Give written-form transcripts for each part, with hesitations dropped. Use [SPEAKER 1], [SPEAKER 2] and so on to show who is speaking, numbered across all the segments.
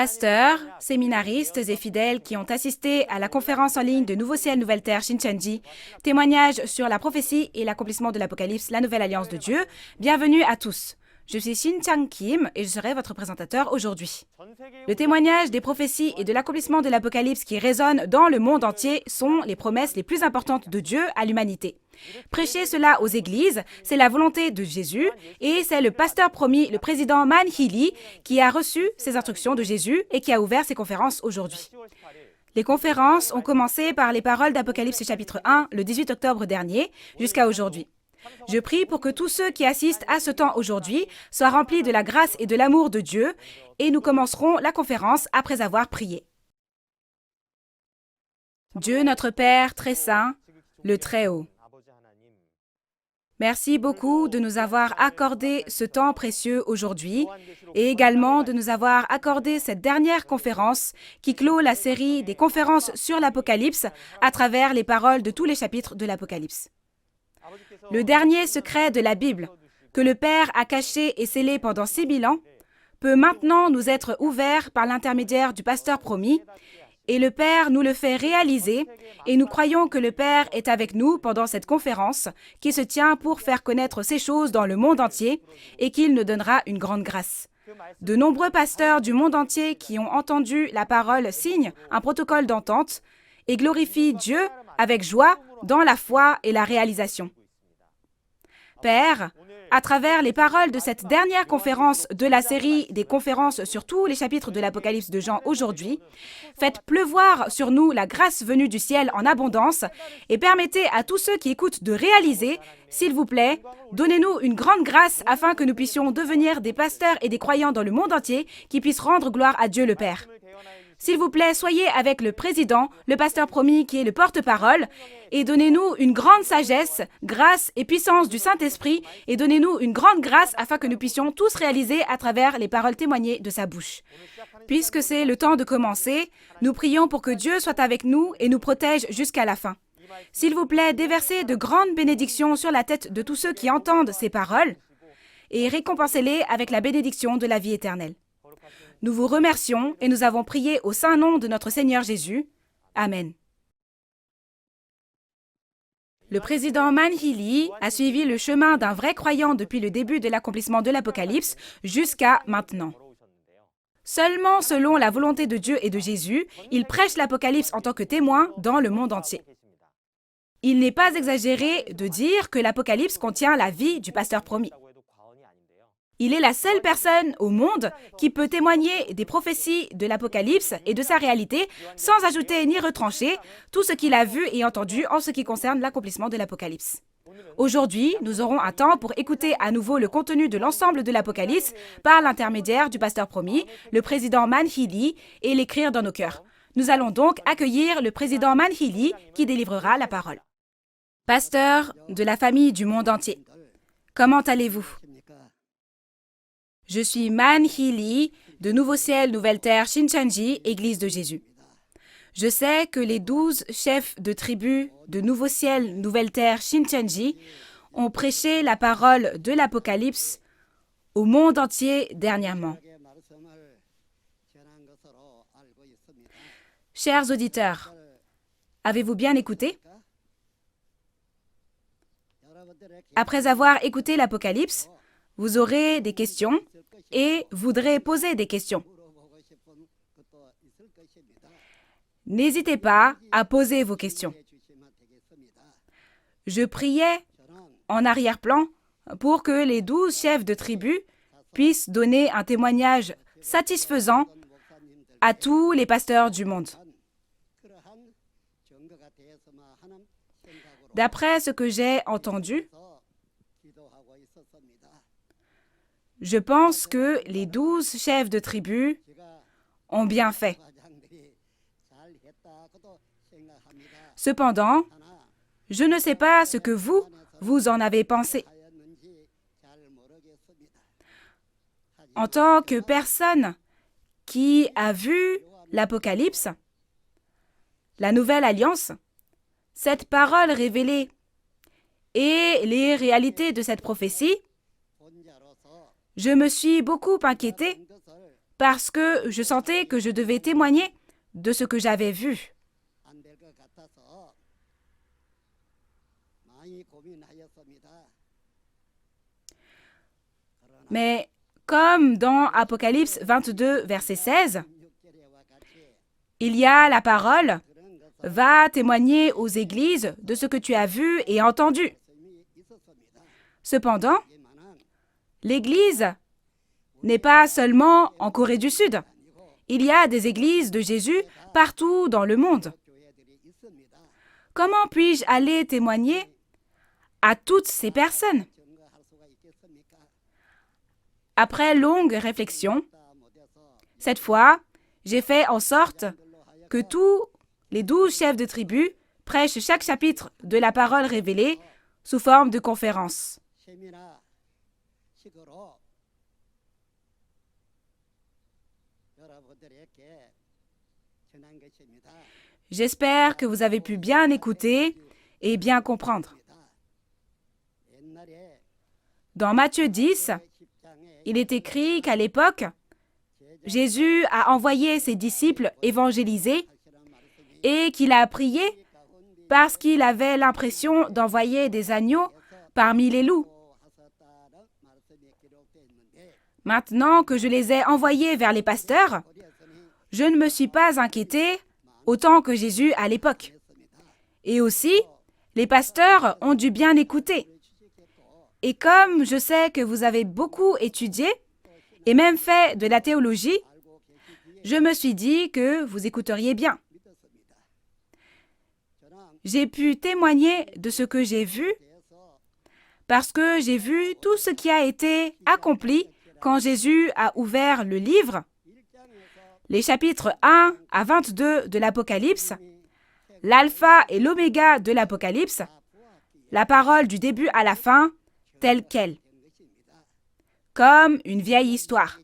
[SPEAKER 1] Pasteurs, séminaristes et fidèles qui ont assisté à la conférence en ligne de Nouveau Ciel, Nouvelle Terre, Shincheonji, témoignage sur la prophétie et l'accomplissement de l'Apocalypse, la nouvelle alliance de Dieu. Bienvenue à tous. Je suis Shin Chang Kim et je serai votre présentateur aujourd'hui. Le témoignage des prophéties et de l'accomplissement de l'Apocalypse qui résonnent dans le monde entier sont les promesses les plus importantes de Dieu à l'humanité. Prêcher cela aux églises, c'est la volonté de Jésus et c'est le pasteur promis, le président Man Hee-lee, qui a reçu ces instructions de Jésus et qui a ouvert ses conférences aujourd'hui. Les conférences ont commencé par les paroles d'Apocalypse chapitre 1 le 18 octobre dernier jusqu'à aujourd'hui. Je prie pour que tous ceux qui assistent à ce temps aujourd'hui soient remplis de la grâce et de l'amour de Dieu et nous commencerons la conférence après avoir prié. Dieu notre Père très saint, le Très-Haut. Merci beaucoup de nous avoir accordé ce temps précieux aujourd'hui et également de nous avoir accordé cette dernière conférence qui clôt la série des conférences sur l'Apocalypse à travers les paroles de tous les chapitres de l'Apocalypse. Le dernier secret de la Bible, que le Père a caché et scellé pendant 6000 ans, peut maintenant nous être ouvert par l'intermédiaire du pasteur promis, et le Père nous le fait réaliser, et nous croyons que le Père est avec nous pendant cette conférence qui se tient pour faire connaître ces choses dans le monde entier, et qu'il nous donnera une grande grâce. De nombreux pasteurs du monde entier qui ont entendu la parole signent un protocole d'entente et glorifient Dieu avec joie dans la foi et la réalisation. Père, à travers les paroles de cette dernière conférence de la série des conférences sur tous les chapitres de l'Apocalypse de Jean aujourd'hui, faites pleuvoir sur nous la grâce venue du ciel en abondance et permettez à tous ceux qui écoutent de réaliser, s'il vous plaît, donnez-nous une grande grâce afin que nous puissions devenir des pasteurs et des croyants dans le monde entier qui puissent rendre gloire à Dieu le Père. S'il vous plaît, soyez avec le président, le pasteur promis qui est le porte-parole, et donnez-nous une grande sagesse, grâce et puissance du Saint-Esprit, et donnez-nous une grande grâce afin que nous puissions tous réaliser à travers les paroles témoignées de sa bouche. Puisque c'est le temps de commencer, nous prions pour que Dieu soit avec nous et nous protège jusqu'à la fin. S'il vous plaît, déversez de grandes bénédictions sur la tête de tous ceux qui entendent ces paroles, et récompensez-les avec la bénédiction de la vie éternelle. Nous vous remercions et nous avons prié au saint nom de notre Seigneur Jésus. Amen. Le président Man Hee-lee a suivi le chemin d'un vrai croyant depuis le début de l'accomplissement de l'Apocalypse jusqu'à maintenant. Seulement selon la volonté de Dieu et de Jésus, il prêche l'Apocalypse en tant que témoin dans le monde entier. Il n'est pas exagéré de dire que l'Apocalypse contient la vie du pasteur promis. Il est la seule personne au monde qui peut témoigner des prophéties de l'Apocalypse et de sa réalité sans ajouter ni retrancher tout ce qu'il a vu et entendu en ce qui concerne l'accomplissement de l'Apocalypse. Aujourd'hui, nous aurons un temps pour écouter à nouveau le contenu de l'ensemble de l'Apocalypse par l'intermédiaire du pasteur promis, le président Man Hee-lee, et l'écrire dans nos cœurs. Nous allons donc accueillir le président Man Hee-lee qui délivrera la parole. Pasteur de la famille du monde entier, comment allez-vous? Je suis Man Hee-lee de Nouveau Ciel, Nouvelle Terre, Shincheonji, Église de Jésus. Je sais que les 12 chefs de tribu de Nouveau Ciel, Nouvelle Terre, Shincheonji ont prêché la parole de l'Apocalypse au monde entier dernièrement. Chers auditeurs, avez-vous bien écouté? Après avoir écouté l'Apocalypse, vous aurez des questions et voudrez poser des questions. N'hésitez pas à poser vos questions. Je priais en arrière-plan pour que les 12 chefs de tribu puissent donner un témoignage satisfaisant à tous les pasteurs du monde. D'après ce que j'ai entendu, je pense que les 12 chefs de tribu ont bien fait. Cependant, je ne sais pas ce que vous en avez pensé. En tant que personne qui a vu l'Apocalypse, la Nouvelle Alliance, cette parole révélée et les réalités de cette prophétie, je me suis beaucoup inquiétée parce que je sentais que je devais témoigner de ce que j'avais vu. Mais comme dans Apocalypse 22, verset 16, il y a la parole « Va témoigner aux églises de ce que tu as vu et entendu ». Cependant, l'Église n'est pas seulement en Corée du Sud. Il y a des églises de Jésus partout dans le monde. Comment puis-je aller témoigner à toutes ces personnes? Après longue réflexion, cette fois, j'ai fait en sorte que tous les 12 chefs de tribu prêchent chaque chapitre de la parole révélée sous forme de conférence. J'espère que vous avez pu bien écouter et bien comprendre. Dans Matthieu 10, il est écrit qu'à l'époque, Jésus a envoyé ses disciples évangéliser et qu'il a prié parce qu'il avait l'impression d'envoyer des agneaux parmi les loups. Maintenant que je les ai envoyés vers les pasteurs, je ne me suis pas inquiété autant que Jésus à l'époque. Et aussi, les pasteurs ont dû bien écouter. Et comme je sais que vous avez beaucoup étudié et même fait de la théologie, je me suis dit que vous écouteriez bien. J'ai pu témoigner de ce que j'ai vu parce que j'ai vu tout ce qui a été accompli quand Jésus a ouvert le livre, les chapitres 1 à 22 de l'Apocalypse, l'alpha et l'oméga de l'Apocalypse, la parole du début à la fin, telle qu'elle, comme une vieille histoire.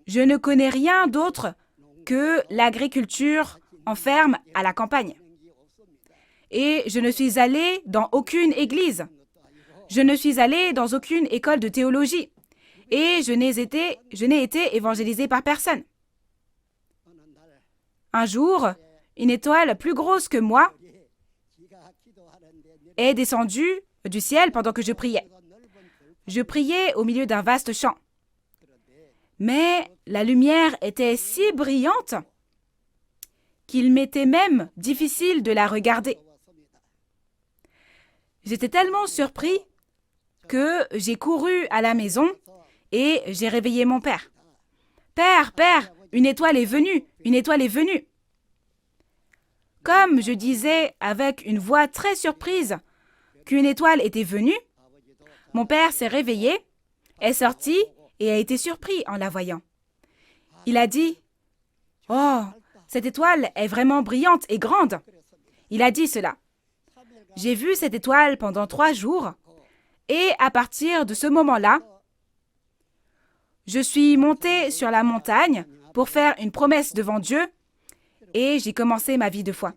[SPEAKER 1] Je ne connais rien d'autre que l'agriculture en ferme à la campagne. Et je ne suis allé dans aucune église. Je ne suis allé dans aucune école de théologie. Et je n'ai été évangélisé par personne. Un jour, une étoile plus grosse que moi est descendue du ciel pendant que je priais. Je priais au milieu d'un vaste champ. Mais la lumière était si brillante qu'il m'était même difficile de la regarder. J'étais tellement surpris que j'ai couru à la maison et j'ai réveillé mon père. « Père, père, une étoile est venue, une étoile est venue !» Comme je disais avec une voix très surprise qu'une étoile était venue, mon père s'est réveillé, est sorti et a été surpris en la voyant. Il a dit « Oh, cette étoile est vraiment brillante et grande !» Il a dit cela. J'ai vu cette étoile pendant 3 jours et à partir de ce moment-là, je suis monté sur la montagne pour faire une promesse devant Dieu et j'ai commencé ma vie de foi.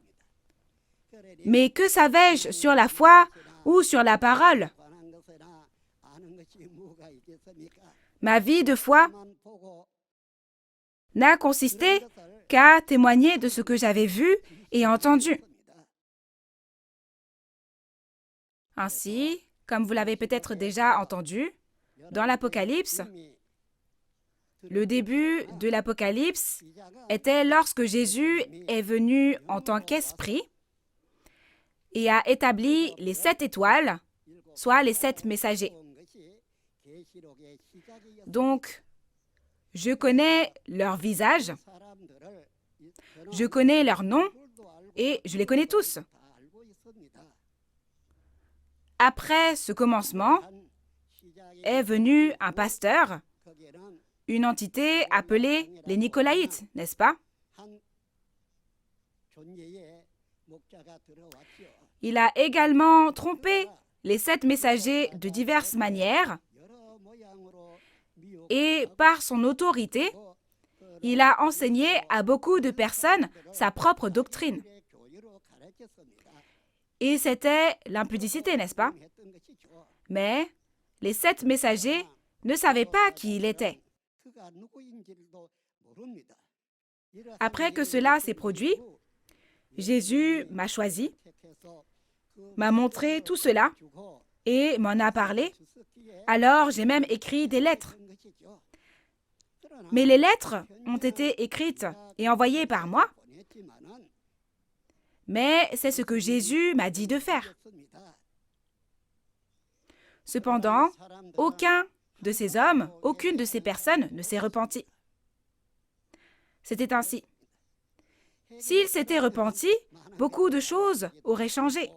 [SPEAKER 1] Mais que savais-je sur la foi ou sur la parole? Ma vie de foi n'a consisté qu'à témoigner de ce que j'avais vu et entendu. Ainsi, comme vous l'avez peut-être déjà entendu, dans l'Apocalypse, le début de l'Apocalypse était lorsque Jésus est venu en tant qu'esprit et a établi les 7 étoiles, soit les 7 messagers. Donc, je connais leur visage, je connais leurs noms et je les connais tous. Après ce commencement est venu un pasteur, une entité appelée les Nicolaïtes, n'est-ce pas? Il a également trompé les 7 messagers de diverses manières et par son autorité, il a enseigné à beaucoup de personnes sa propre doctrine. Et c'était l'impudicité, n'est-ce pas? Mais les 7 messagers ne savait pas qui il était. Après que cela s'est produit, Jésus m'a choisi, m'a montré tout cela et m'en a parlé. Alors j'ai même écrit des lettres. Mais les lettres ont été écrites et envoyées par moi. Mais c'est ce que Jésus m'a dit de faire. Cependant, aucun de ces hommes, aucune de ces personnes ne s'est repentie. C'était ainsi. S'ils s'étaient repentis, beaucoup de choses auraient changé.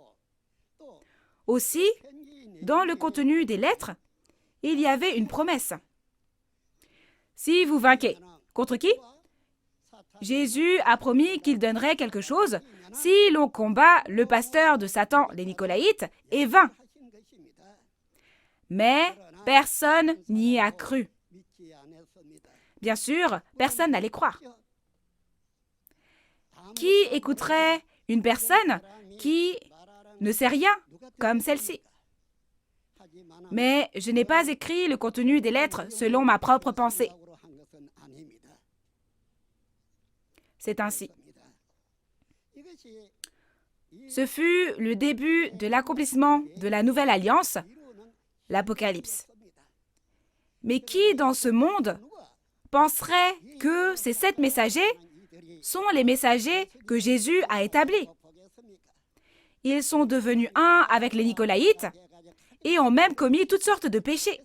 [SPEAKER 1] Aussi, dans le contenu des lettres, il y avait une promesse. Si vous vainquez, contre qui? Jésus a promis qu'il donnerait quelque chose si l'on combat le pasteur de Satan, les Nicolaïtes, et vainc. Mais personne n'y a cru. Bien sûr, personne n'allait croire. Qui écouterait une personne qui ne sait rien, comme celle-ci? Mais je n'ai pas écrit le contenu des lettres selon ma propre pensée. C'est ainsi. Ce fut le début de l'accomplissement de la nouvelle alliance, l'Apocalypse. Mais qui dans ce monde penserait que ces 7 messagers sont les messagers que Jésus a établis? Ils sont devenus un avec les Nicolaïtes et ont même commis toutes sortes de péchés.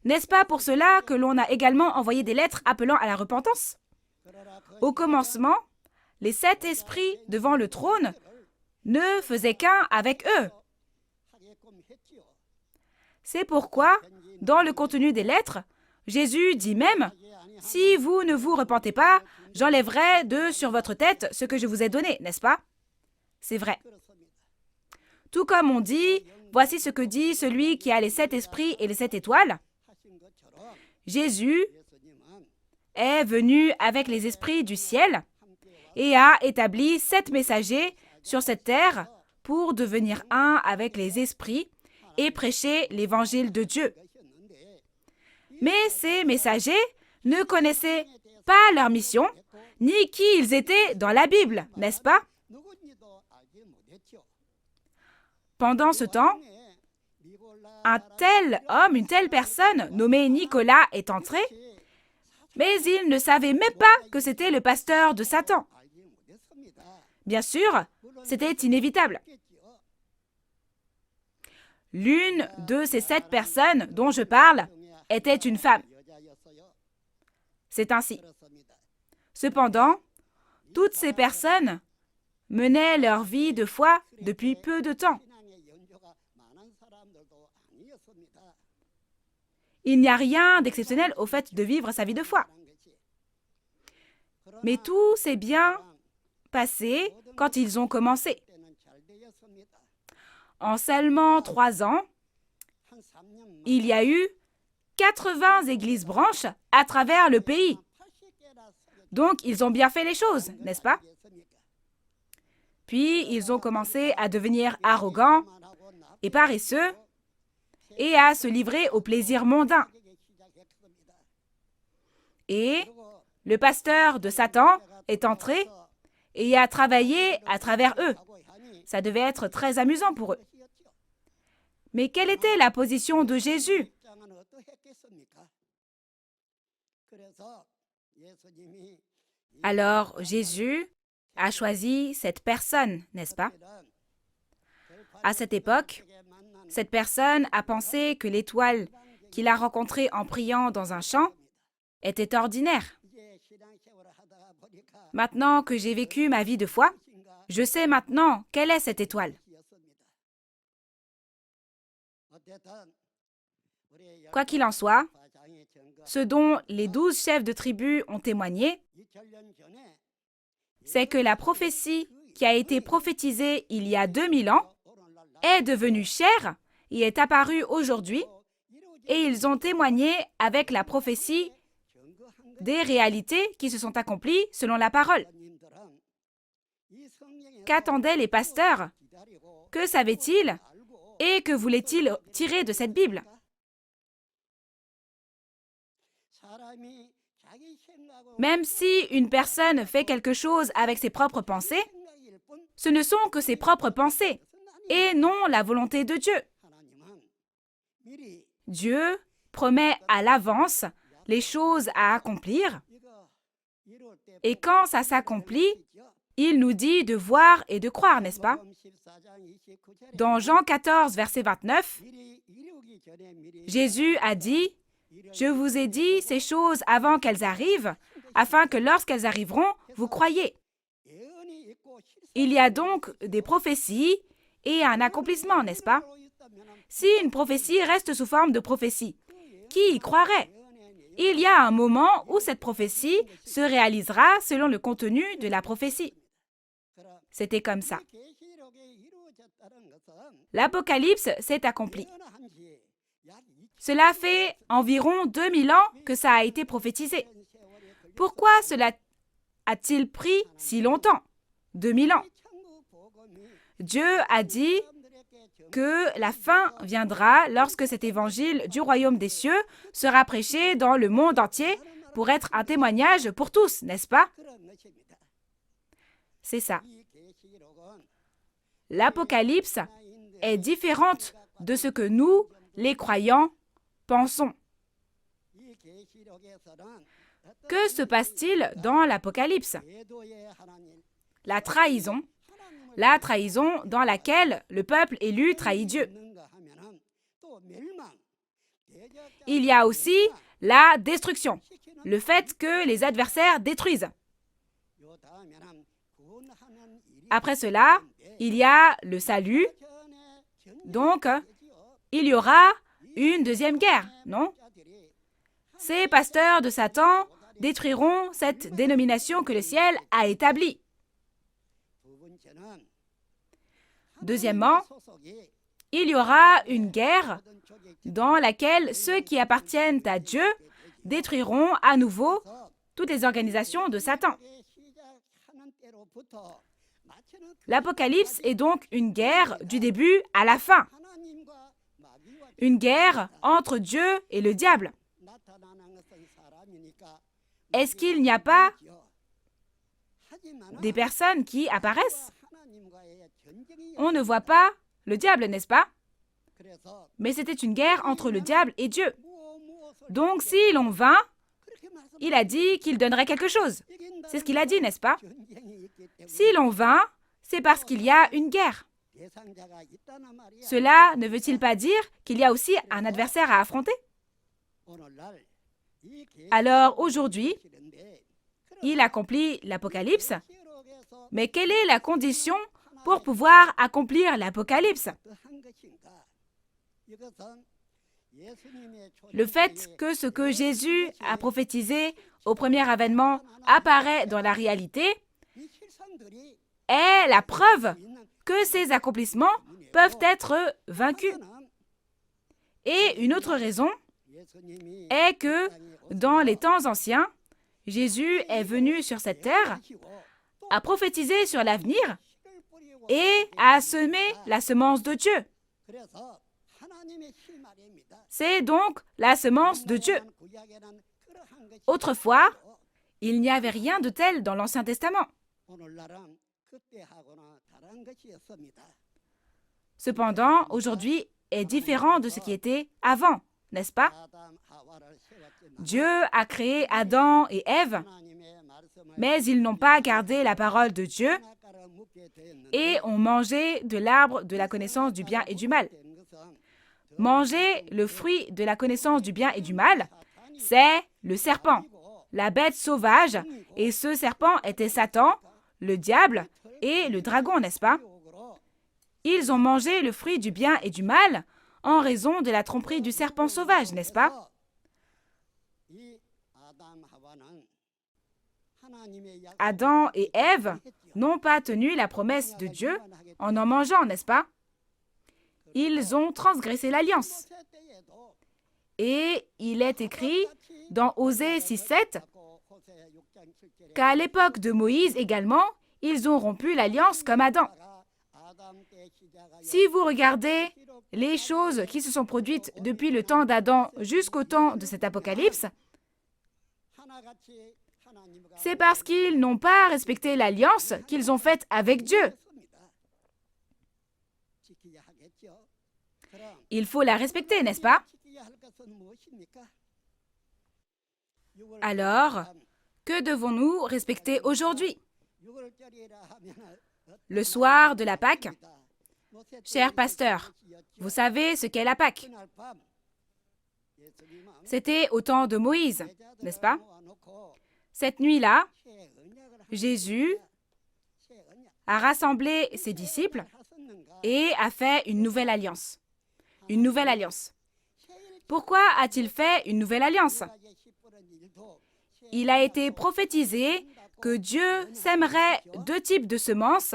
[SPEAKER 1] N'est-ce pas pour cela que l'on a également envoyé des lettres appelant à la repentance? Au commencement, les 7 esprits devant le trône ne faisaient qu'un avec eux. C'est pourquoi, dans le contenu des lettres, Jésus dit même « Si vous ne vous repentez pas, j'enlèverai de sur votre tête ce que je vous ai donné, n'est-ce pas ?» C'est vrai. Tout comme on dit « Voici ce que dit celui qui a les 7 esprits et les 7 étoiles », Jésus est venu avec les esprits du ciel et a établi 7 messagers sur cette terre pour devenir un avec les esprits et prêcher l'évangile de Dieu. Mais ces messagers ne connaissaient pas leur mission, ni qui ils étaient dans la Bible, n'est-ce pas? Pendant ce temps, un tel homme, une telle personne nommée Nicolas est entré, mais il ne savait même pas que c'était le pasteur de Satan. Bien sûr, c'était inévitable. L'une de ces 7 personnes dont je parle était une femme. C'est ainsi. Cependant, toutes ces personnes menaient leur vie de foi depuis peu de temps. Il n'y a rien d'exceptionnel au fait de vivre sa vie de foi. Mais tout s'est bien passé quand ils ont commencé. En seulement 3 ans, il y a eu 80 églises branches à travers le pays. Donc, ils ont bien fait les choses, n'est-ce pas? Puis, ils ont commencé à devenir arrogants et paresseux et à se livrer aux plaisirs mondains. Et le pasteur de Satan est entré et a travaillé à travers eux. Ça devait être très amusant pour eux. Mais quelle était la position de Jésus? Alors Jésus a choisi cette personne, n'est-ce pas? À cette époque, cette personne a pensé que l'étoile qu'il a rencontrée en priant dans un champ était ordinaire. Maintenant que j'ai vécu ma vie de foi, je sais maintenant quelle est cette étoile. Quoi qu'il en soit, ce dont les 12 chefs de tribu ont témoigné, c'est que la prophétie qui a été prophétisée il y a 2000 ans est devenue chair et est apparue aujourd'hui, et ils ont témoigné avec la prophétie des réalités qui se sont accomplies selon la parole. Qu'attendaient les pasteurs? Que savaient-ils? Et que voulaient-ils tirer de cette Bible? Même si une personne fait quelque chose avec ses propres pensées, ce ne sont que ses propres pensées et non la volonté de Dieu. Dieu promet à l'avance les choses à accomplir et quand ça s'accomplit, il nous dit de voir et de croire, n'est-ce pas? Dans Jean 14, verset 29, Jésus a dit « Je vous ai dit ces choses avant qu'elles arrivent, afin que lorsqu'elles arriveront, vous croyez. » Il y a donc des prophéties et un accomplissement, n'est-ce pas? Si une prophétie reste sous forme de prophétie, qui y croirait? Il y a un moment où cette prophétie se réalisera selon le contenu de la prophétie. C'était comme ça. L'Apocalypse s'est accompli. Cela fait environ 2000 ans que ça a été prophétisé. Pourquoi cela a-t-il pris si longtemps? 2000 ans. Dieu a dit que la fin viendra lorsque cet évangile du royaume des cieux sera prêché dans le monde entier pour être un témoignage pour tous, n'est-ce pas? C'est ça. L'Apocalypse est différente de ce que nous, les croyants, pensons. Que se passe-t-il dans l'Apocalypse? La trahison dans laquelle le peuple élu trahit Dieu. Il y a aussi la destruction, le fait que les adversaires détruisent. Après cela, il y a le salut. Donc, il y aura une deuxième guerre, non? Ces pasteurs de Satan détruiront cette dénomination que le ciel a établie. Deuxièmement, il y aura une guerre dans laquelle ceux qui appartiennent à Dieu détruiront à nouveau toutes les organisations de Satan. L'Apocalypse est donc une guerre du début à la fin. Une guerre entre Dieu et le diable. Est-ce qu'il n'y a pas des personnes qui apparaissent? On ne voit pas le diable, n'est-ce pas? Mais c'était une guerre entre le diable et Dieu. Donc, si l'on vainc, il a dit qu'il donnerait quelque chose. C'est ce qu'il a dit, n'est-ce pas? Si l'on vainc, c'est parce qu'il y a une guerre. Cela ne veut-il pas dire qu'il y a aussi un adversaire à affronter? Alors, aujourd'hui, il accomplit l'Apocalypse. Mais quelle est la condition pour pouvoir accomplir l'Apocalypse? Le fait que ce que Jésus a prophétisé au premier avènement apparaît dans la réalité est la preuve que ces accomplissements peuvent être vaincus. Et une autre raison est que dans les temps anciens, Jésus est venu sur cette terre, a prophétisé sur l'avenir et a semé la semence de Dieu. C'est donc la semence de Dieu. Autrefois, il n'y avait rien de tel dans l'Ancien Testament. Cependant, aujourd'hui est différent de ce qui était avant, n'est-ce pas? Dieu a créé Adam et Ève, mais ils n'ont pas gardé la parole de Dieu et ont mangé de l'arbre de la connaissance du bien et du mal. Manger le fruit de la connaissance du bien et du mal, c'est le serpent, la bête sauvage, et ce serpent était Satan, le diable et le dragon, n'est-ce pas? Ils ont mangé le fruit du bien et du mal en raison de la tromperie du serpent sauvage, n'est-ce pas? Adam et Ève n'ont pas tenu la promesse de Dieu en mangeant, n'est-ce pas? Ils ont transgressé l'alliance. Et il est écrit dans Osée 6:7 qu'à l'époque de Moïse également, ils ont rompu l'alliance comme Adam. Si vous regardez les choses qui se sont produites depuis le temps d'Adam jusqu'au temps de cet Apocalypse, C'est parce qu'ils n'ont pas respecté l'alliance qu'ils ont faite avec Dieu. Il faut la respecter, n'est-ce pas? Alors, que devons-nous respecter aujourd'hui? Le soir de la Pâque? Cher pasteur, vous savez ce qu'est la Pâque? C'était au temps de Moïse, n'est-ce pas? Cette nuit-là, Jésus a rassemblé ses disciples et a fait une nouvelle alliance. Une nouvelle alliance. Pourquoi a-t-il fait une nouvelle alliance? Il a été prophétisé que Dieu sèmerait 2 types de semences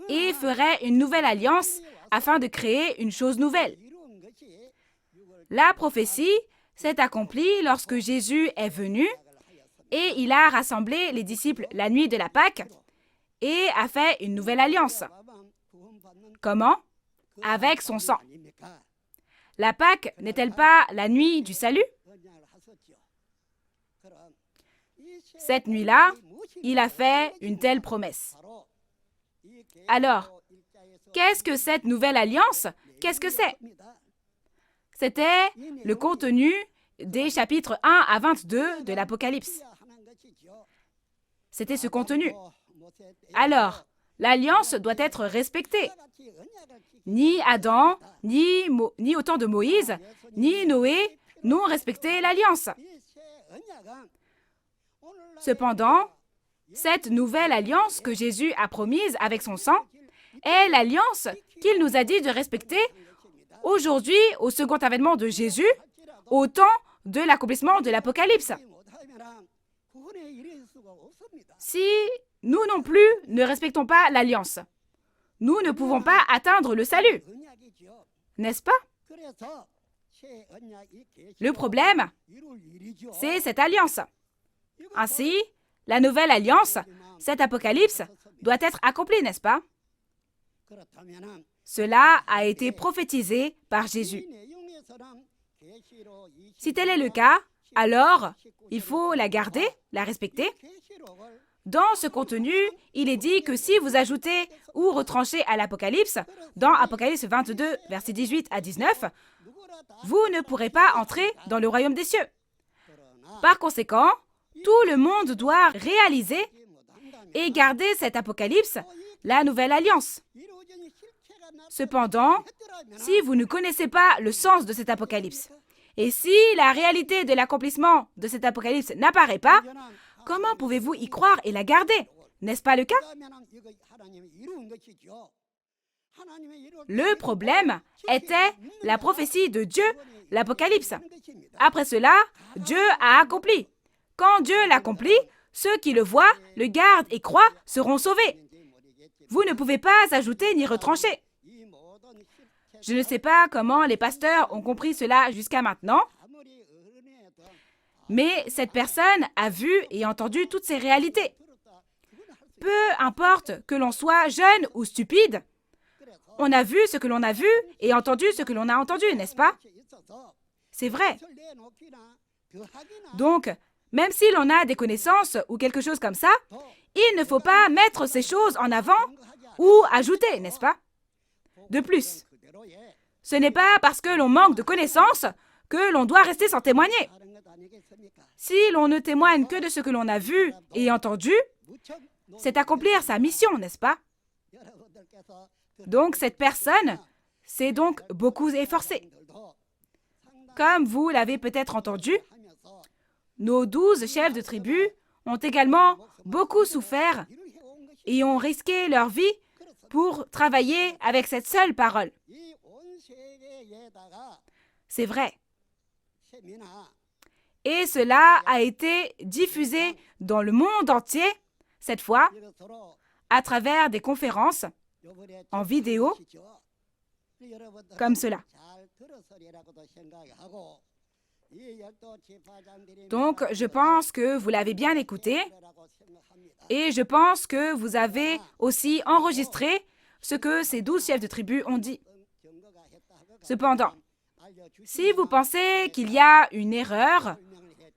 [SPEAKER 1] et ferait une nouvelle alliance afin de créer une chose nouvelle. La prophétie s'est accomplie lorsque Jésus est venu et il a rassemblé les disciples la nuit de la Pâque et a fait une nouvelle alliance. Comment? Avec son sang. La Pâque n'est-elle pas la nuit du salut? Cette nuit-là, il a fait une telle promesse. Alors, qu'est-ce que cette nouvelle alliance? Qu'est-ce que c'est? C'était le contenu des chapitres 1 à 22 de l'Apocalypse. C'était ce contenu. Alors, l'alliance doit être respectée. Ni Adam, ni au temps de Moïse, ni Noé n'ont respecté l'alliance. Cependant, cette nouvelle alliance que Jésus a promise avec son sang est l'alliance qu'il nous a dit de respecter aujourd'hui au second avènement de Jésus, au temps de l'accomplissement de l'Apocalypse. Si nous non plus ne respectons pas l'alliance, nous ne pouvons pas atteindre le salut, n'est-ce pas? Le problème, c'est cette alliance. Ainsi, la nouvelle alliance, cet apocalypse, doit être accompli, n'est-ce pas? Cela a été prophétisé par Jésus. Si tel est le cas, alors il faut la garder, la respecter. Dans ce contenu, il est dit que si vous ajoutez ou retranchez à l'Apocalypse, dans Apocalypse 22, versets 18 à 19, vous ne pourrez pas entrer dans le royaume des cieux. Par conséquent, tout le monde doit réaliser et garder cet Apocalypse, la nouvelle alliance. Cependant, si vous ne connaissez pas le sens de cet Apocalypse, et si la réalité de l'accomplissement de cet Apocalypse n'apparaît pas, comment pouvez-vous y croire et la garder? N'est-ce pas le cas? Le problème était la prophétie de Dieu, l'Apocalypse. Après cela, Dieu a accompli. Quand Dieu l'accomplit, ceux qui le voient, le gardent et croient seront sauvés. Vous ne pouvez pas ajouter ni retrancher. Je ne sais pas comment les pasteurs ont compris cela jusqu'à maintenant, mais cette personne a vu et entendu toutes ces réalités. Peu importe que l'on soit jeune ou stupide, on a vu ce que l'on a vu et entendu ce que l'on a entendu, n'est-ce pas? C'est vrai. Donc, même si l'on a des connaissances ou quelque chose comme ça, il ne faut pas mettre ces choses en avant ou ajouter, n'est-ce pas? De plus, ce n'est pas parce que l'on manque de connaissances que l'on doit rester sans témoigner. Si l'on ne témoigne que de ce que l'on a vu et entendu, c'est accomplir sa mission, n'est-ce pas? Donc, cette personne s'est donc beaucoup efforcée. Comme vous l'avez peut-être entendu, nos 12 chefs de tribu ont également beaucoup souffert et ont risqué leur vie pour travailler avec cette seule parole. C'est vrai. Et cela a été diffusé dans le monde entier, cette fois, à travers des conférences en vidéo, comme cela. Donc, je pense que vous l'avez bien écouté et je pense que vous avez aussi enregistré ce que ces 12 chefs de tribu ont dit. Cependant, si vous pensez qu'il y a une erreur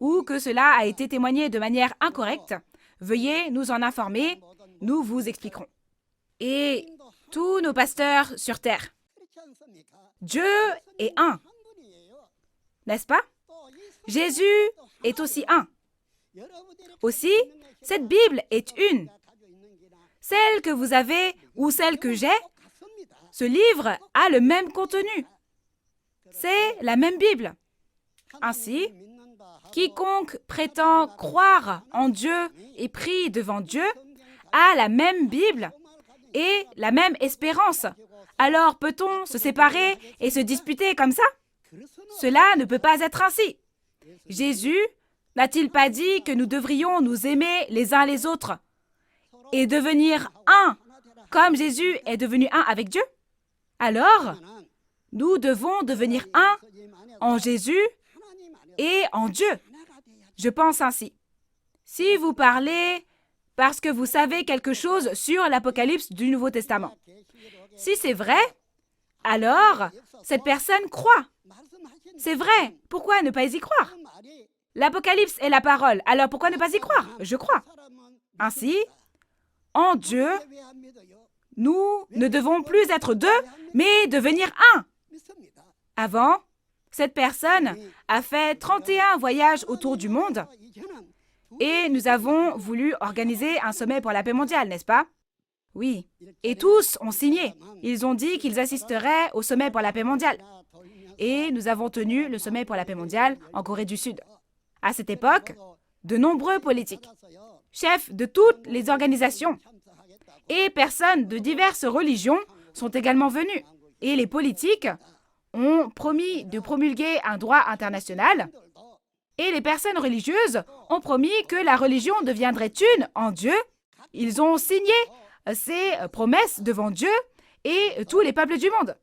[SPEAKER 1] ou que cela a été témoigné de manière incorrecte, veuillez nous en informer, nous vous expliquerons. Et tous nos pasteurs sur terre, Dieu est un, n'est-ce pas? Jésus est aussi un. Aussi, cette Bible est une. Celle que vous avez ou celle que j'ai, ce livre a le même contenu. C'est la même Bible. Ainsi, quiconque prétend croire en Dieu et prie devant Dieu a la même Bible et la même espérance. Alors peut-on se séparer et se disputer comme ça? Cela ne peut pas être ainsi. Jésus n'a-t-il pas dit que nous devrions nous aimer les uns les autres et devenir un, comme Jésus est devenu un avec Dieu? Alors, nous devons devenir un en Jésus et en Dieu. Je pense ainsi. Si vous parlez parce que vous savez quelque chose sur l'Apocalypse du Nouveau Testament, si c'est vrai, alors cette personne croit. C'est vrai, pourquoi ne pas y croire? L'Apocalypse est la parole, alors pourquoi ne pas y croire? Je crois. Ainsi, en Dieu, nous ne devons plus être deux, mais devenir un. Avant, cette personne a fait 31 voyages autour du monde et nous avons voulu organiser un sommet pour la paix mondiale, n'est-ce pas? Oui. Et tous ont signé. Ils ont dit qu'ils assisteraient au sommet pour la paix mondiale. Et nous avons tenu le sommet pour la paix mondiale en Corée du Sud. À cette époque, de nombreux politiques, chefs de toutes les organisations et personnes de diverses religions sont également venus. Et les politiques ont promis de promulguer un droit international et les personnes religieuses ont promis que la religion deviendrait une en Dieu. Ils ont signé ces promesses devant Dieu et tous les peuples du monde.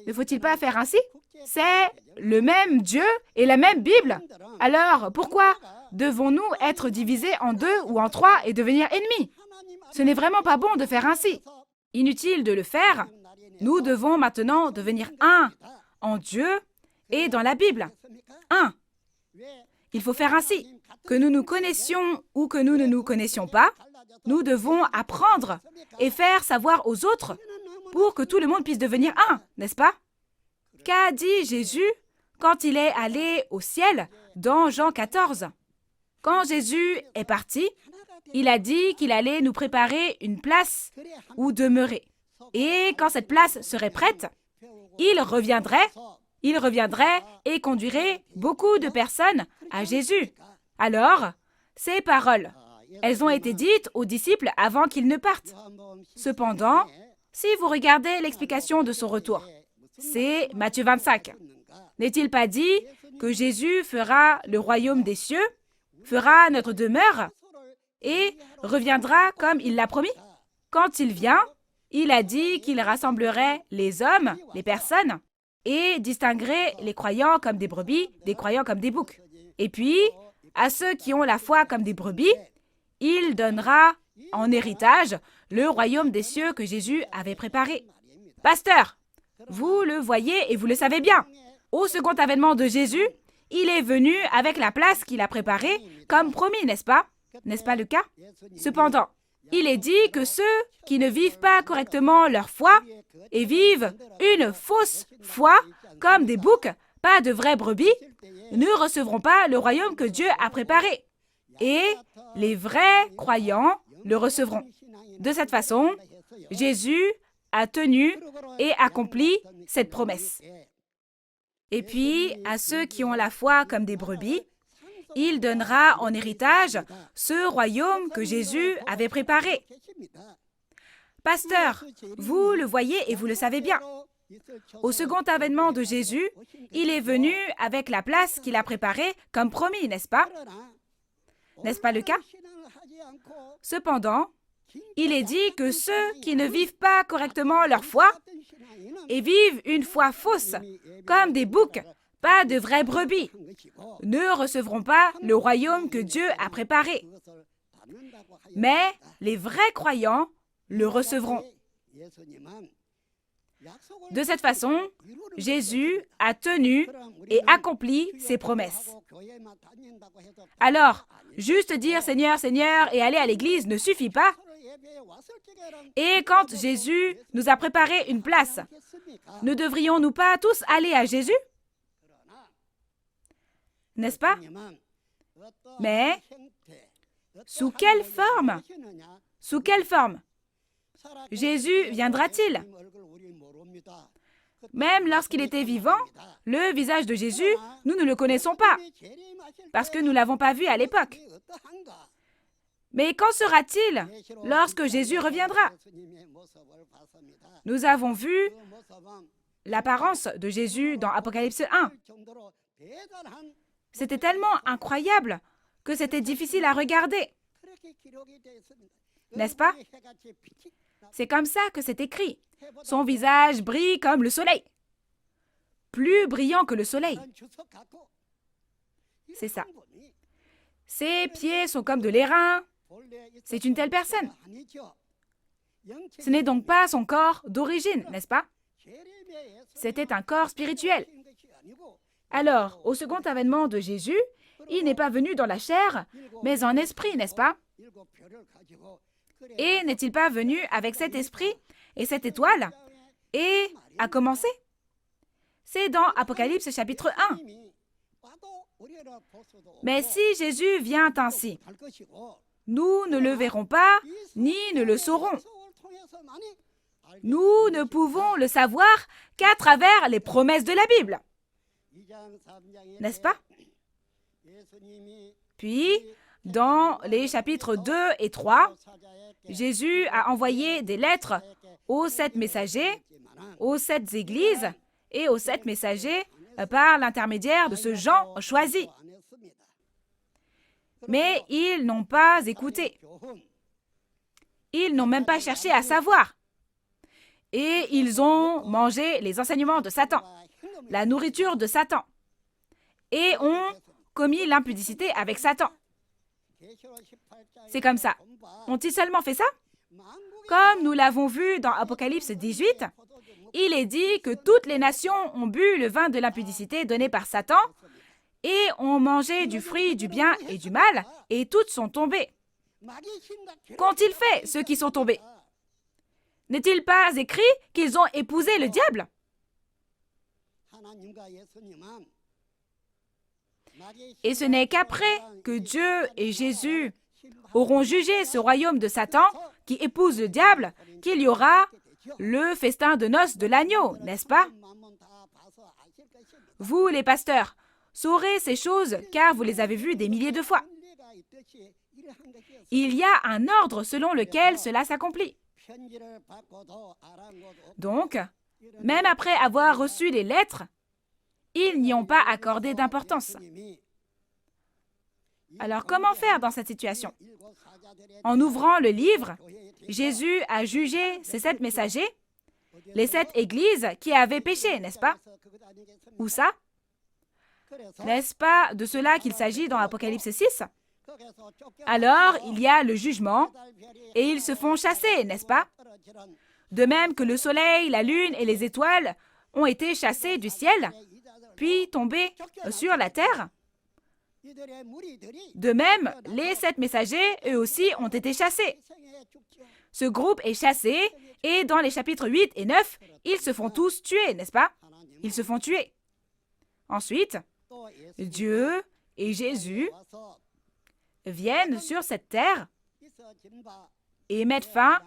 [SPEAKER 1] Ne faut-il pas faire ainsi? C'est le même Dieu et la même Bible. Alors, pourquoi devons-nous être divisés en deux ou en trois et devenir ennemis? Ce n'est vraiment pas bon de faire ainsi. Inutile de le faire. Nous devons maintenant devenir un en Dieu et dans la Bible. Un. Il faut faire ainsi. Que nous nous connaissions ou que nous ne nous connaissions pas, nous devons apprendre et faire savoir aux autres pour que tout le monde puisse devenir un, n'est-ce pas? Qu'a dit Jésus quand il est allé au ciel dans Jean 14? Quand Jésus est parti, il a dit qu'il allait nous préparer une place où demeurer. Et quand cette place serait prête, il reviendrait et conduirait beaucoup de personnes à Jésus. Alors, ces paroles, elles ont été dites aux disciples avant qu'ils ne partent. Cependant, si vous regardez l'explication de son retour, c'est Matthieu 25. N'est-il pas dit que Jésus fera le royaume des cieux, fera notre demeure et reviendra comme il l'a promis? Quand il vient, il a dit qu'il rassemblerait les hommes, les personnes, et distinguerait les croyants comme des brebis, des croyants comme des boucs. Et puis, à ceux qui ont la foi comme des brebis, il donnera en héritage le royaume des cieux que Jésus avait préparé. Pasteur, vous le voyez et vous le savez bien. Au second avènement de Jésus, il est venu avec la place qu'il a préparée comme promis, n'est-ce pas? N'est-ce pas le cas? Cependant, il est dit que ceux qui ne vivent pas correctement leur foi et vivent une fausse foi comme des boucs, pas de vraies brebis, ne recevront pas le royaume que Dieu a préparé. Et les vrais croyants le recevront. De cette façon, Jésus a tenu et accompli cette promesse. Et puis, à ceux qui ont la foi comme des brebis, il donnera en héritage ce royaume que Jésus avait préparé. Pasteur, vous le voyez et vous le savez bien. Au second avènement de Jésus, il est venu avec la place qu'il a préparée comme promis, n'est-ce pas? N'est-ce pas le cas? Cependant, il est dit que ceux qui ne vivent pas correctement leur foi et vivent une foi fausse, comme des boucs, pas de vraies brebis, ne recevront pas le royaume que Dieu a préparé. Mais les vrais croyants le recevront. De cette façon, Jésus a tenu et accompli ses promesses. Alors, juste dire « Seigneur, Seigneur » et aller à l'église ne suffit pas. Et quand Jésus nous a préparé une place, ne devrions-nous pas tous aller à Jésus? N'est-ce pas? Mais sous quelle forme? Sous quelle forme Jésus viendra-t-il? Même lorsqu'il était vivant, le visage de Jésus, nous ne le connaissons pas, parce que nous ne l'avons pas vu à l'époque. Mais qu'en sera-t-il lorsque Jésus reviendra? Nous avons vu l'apparence de Jésus dans Apocalypse 1. C'était tellement incroyable que c'était difficile à regarder. N'est-ce pas? C'est comme ça que c'est écrit. Son visage brille comme le soleil. Plus brillant que le soleil. C'est ça. Ses pieds sont comme de l'airain. C'est une telle personne. Ce n'est donc pas son corps d'origine, n'est-ce pas? C'était un corps spirituel. Alors, au second avènement de Jésus, il n'est pas venu dans la chair, mais en esprit, n'est-ce pas? Et n'est-il pas venu avec cet esprit et cette étoile et a commencé? C'est dans Apocalypse chapitre 1. Mais si Jésus vient ainsi, nous ne le verrons pas, ni ne le saurons. Nous ne pouvons le savoir qu'à travers les promesses de la Bible. N'est-ce pas? Puis, dans les chapitres 2 et 3, Jésus a envoyé des lettres aux 7 messagers, aux 7 églises et aux 7 messagers par l'intermédiaire de ce Jean choisi. Mais ils n'ont pas écouté. Ils n'ont même pas cherché à savoir. Et ils ont mangé les enseignements de Satan, la nourriture de Satan, et ont commis l'impudicité avec Satan. C'est comme ça. Ont-ils seulement fait ça? Comme nous l'avons vu dans Apocalypse 18, il est dit que toutes les nations ont bu le vin de l'impudicité donné par Satan et ont mangé du fruit du bien et du mal, et toutes sont tombées. Qu'ont-ils fait, ceux qui sont tombés? N'est-il pas écrit qu'ils ont épousé le diable? Et ce n'est qu'après que Dieu et Jésus auront jugé ce royaume de Satan qui épouse le diable qu'il y aura le festin de noces de l'agneau, n'est-ce pas? Vous, les pasteurs, saurez ces choses car vous les avez vues des milliers de fois. Il y a un ordre selon lequel cela s'accomplit. Donc, même après avoir reçu les lettres, ils n'y ont pas accordé d'importance. Alors, comment faire dans cette situation? En ouvrant le livre, Jésus a jugé ces 7 messagers, les 7 églises qui avaient péché, n'est-ce pas? Où ça? N'est-ce pas de cela qu'il s'agit dans Apocalypse 6? Alors, il y a le jugement, et ils se font chasser, n'est-ce pas? De même que le soleil, la lune et les étoiles ont été chassés du ciel, puis tombés sur la terre. De même, les 7 messagers, eux aussi, ont été chassés. Ce groupe est chassé, et dans les chapitres 8 et 9, ils se font tous tuer, n'est-ce pas? Ils se font tuer. Ensuite, Dieu et Jésus viennent sur cette terre et mettent fin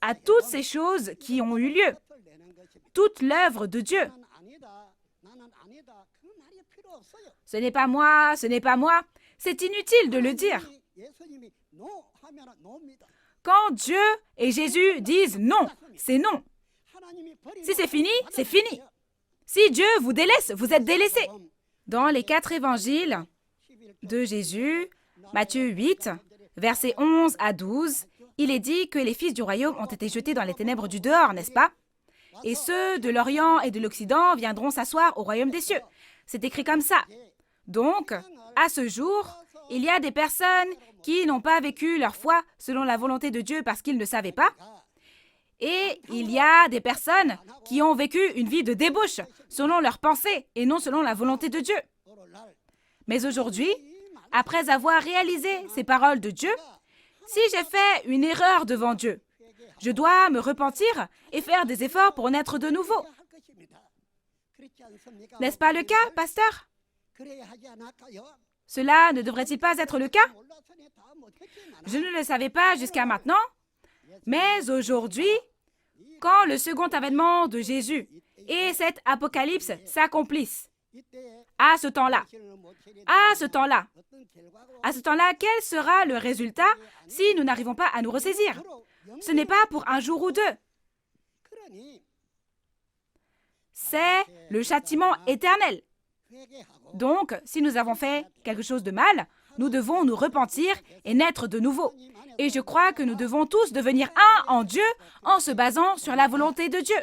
[SPEAKER 1] à toutes ces choses qui ont eu lieu, toute l'œuvre de Dieu. Ce n'est pas moi, c'est inutile de le dire. Quand Dieu et Jésus disent non, c'est non. Si c'est fini, c'est fini. Si Dieu vous délaisse, vous êtes délaissé. Dans les 4 évangiles de Jésus, Matthieu 8, versets 11 à 12, il est dit que les fils du royaume ont été jetés dans les ténèbres du dehors, n'est-ce pas? Et ceux de l'Orient et de l'Occident viendront s'asseoir au royaume des cieux. C'est écrit comme ça. Donc, à ce jour, il y a des personnes qui n'ont pas vécu leur foi selon la volonté de Dieu parce qu'ils ne savaient pas. Et il y a des personnes qui ont vécu une vie de débauche selon leurs pensées et non selon la volonté de Dieu. Mais aujourd'hui, après avoir réalisé ces paroles de Dieu, si j'ai fait une erreur devant Dieu, je dois me repentir et faire des efforts pour naître de nouveau. N'est-ce pas le cas, pasteur? Cela ne devrait-il pas être le cas? Je ne le savais pas jusqu'à maintenant, mais aujourd'hui, quand le second avènement de Jésus et cet apocalypse s'accomplissent, à ce temps-là, quel sera le résultat si nous n'arrivons pas à nous ressaisir? Ce n'est pas pour un jour ou deux. C'est le châtiment éternel. Donc, si nous avons fait quelque chose de mal, nous devons nous repentir et naître de nouveau. Et je crois que nous devons tous devenir un en Dieu en se basant sur la volonté de Dieu.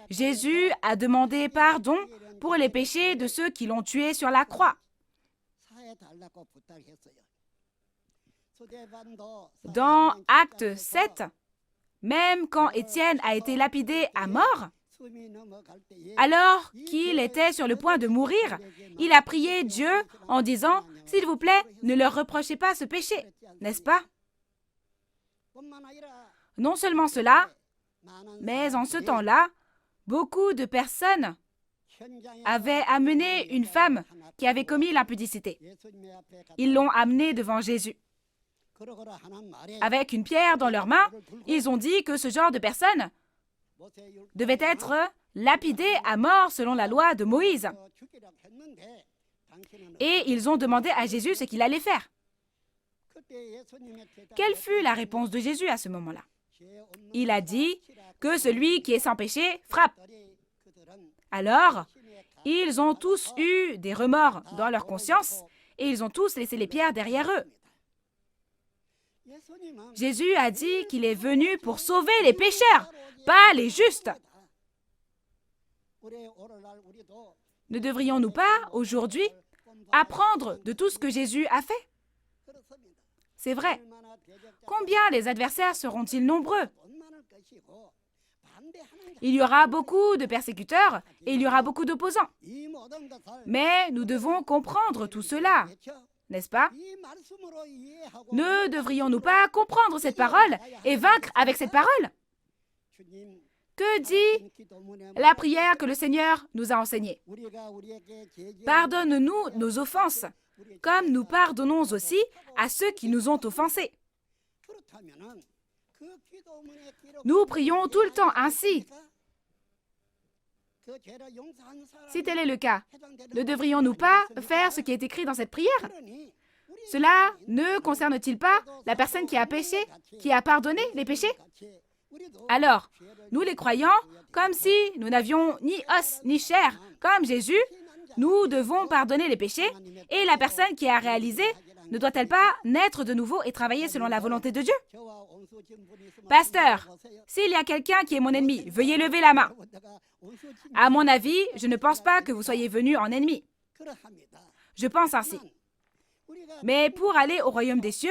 [SPEAKER 1] Jésus a demandé pardon pour les péchés de ceux qui l'ont tué sur la croix. Dans Acte 7, même quand Étienne a été lapidé à mort, alors qu'il était sur le point de mourir, il a prié Dieu en disant « S'il vous plaît, ne leur reprochez pas ce péché. » N'est-ce pas? Non seulement cela, mais en ce temps-là, beaucoup de personnes avaient amené une femme qui avait commis l'impudicité. Ils l'ont amenée devant Jésus. Avec une pierre dans leurs mains, ils ont dit que ce genre de personne devait être lapidé à mort selon la loi de Moïse. Et ils ont demandé à Jésus ce qu'il allait faire. Quelle fut la réponse de Jésus à ce moment-là? Il a dit que celui qui est sans péché frappe. Alors, ils ont tous eu des remords dans leur conscience et ils ont tous laissé les pierres derrière eux. Jésus a dit qu'il est venu pour sauver les pécheurs, pas les justes. Ne devrions-nous pas, aujourd'hui, apprendre de tout ce que Jésus a fait? C'est vrai. Combien les adversaires seront-ils nombreux? Il y aura beaucoup de persécuteurs et il y aura beaucoup d'opposants. Mais nous devons comprendre tout cela, n'est-ce pas? Ne devrions-nous pas comprendre cette parole et vaincre avec cette parole? Que dit la prière que le Seigneur nous a enseignée? Pardonne-nous nos offenses, comme nous pardonnons aussi à ceux qui nous ont offensés. Nous prions tout le temps ainsi. Si tel est le cas, ne devrions-nous pas faire ce qui est écrit dans cette prière? Cela ne concerne-t-il pas la personne qui a péché, qui a pardonné les péchés? Alors, nous les croyants, comme si nous n'avions ni os ni chair, comme Jésus, nous devons pardonner les péchés, et la personne qui a réalisé ne doit-elle pas naître de nouveau et travailler selon la volonté de Dieu? Pasteur, s'il y a quelqu'un qui est mon ennemi, veuillez lever la main. À mon avis, je ne pense pas que vous soyez venu en ennemi. Je pense ainsi. Mais pour aller au royaume des cieux,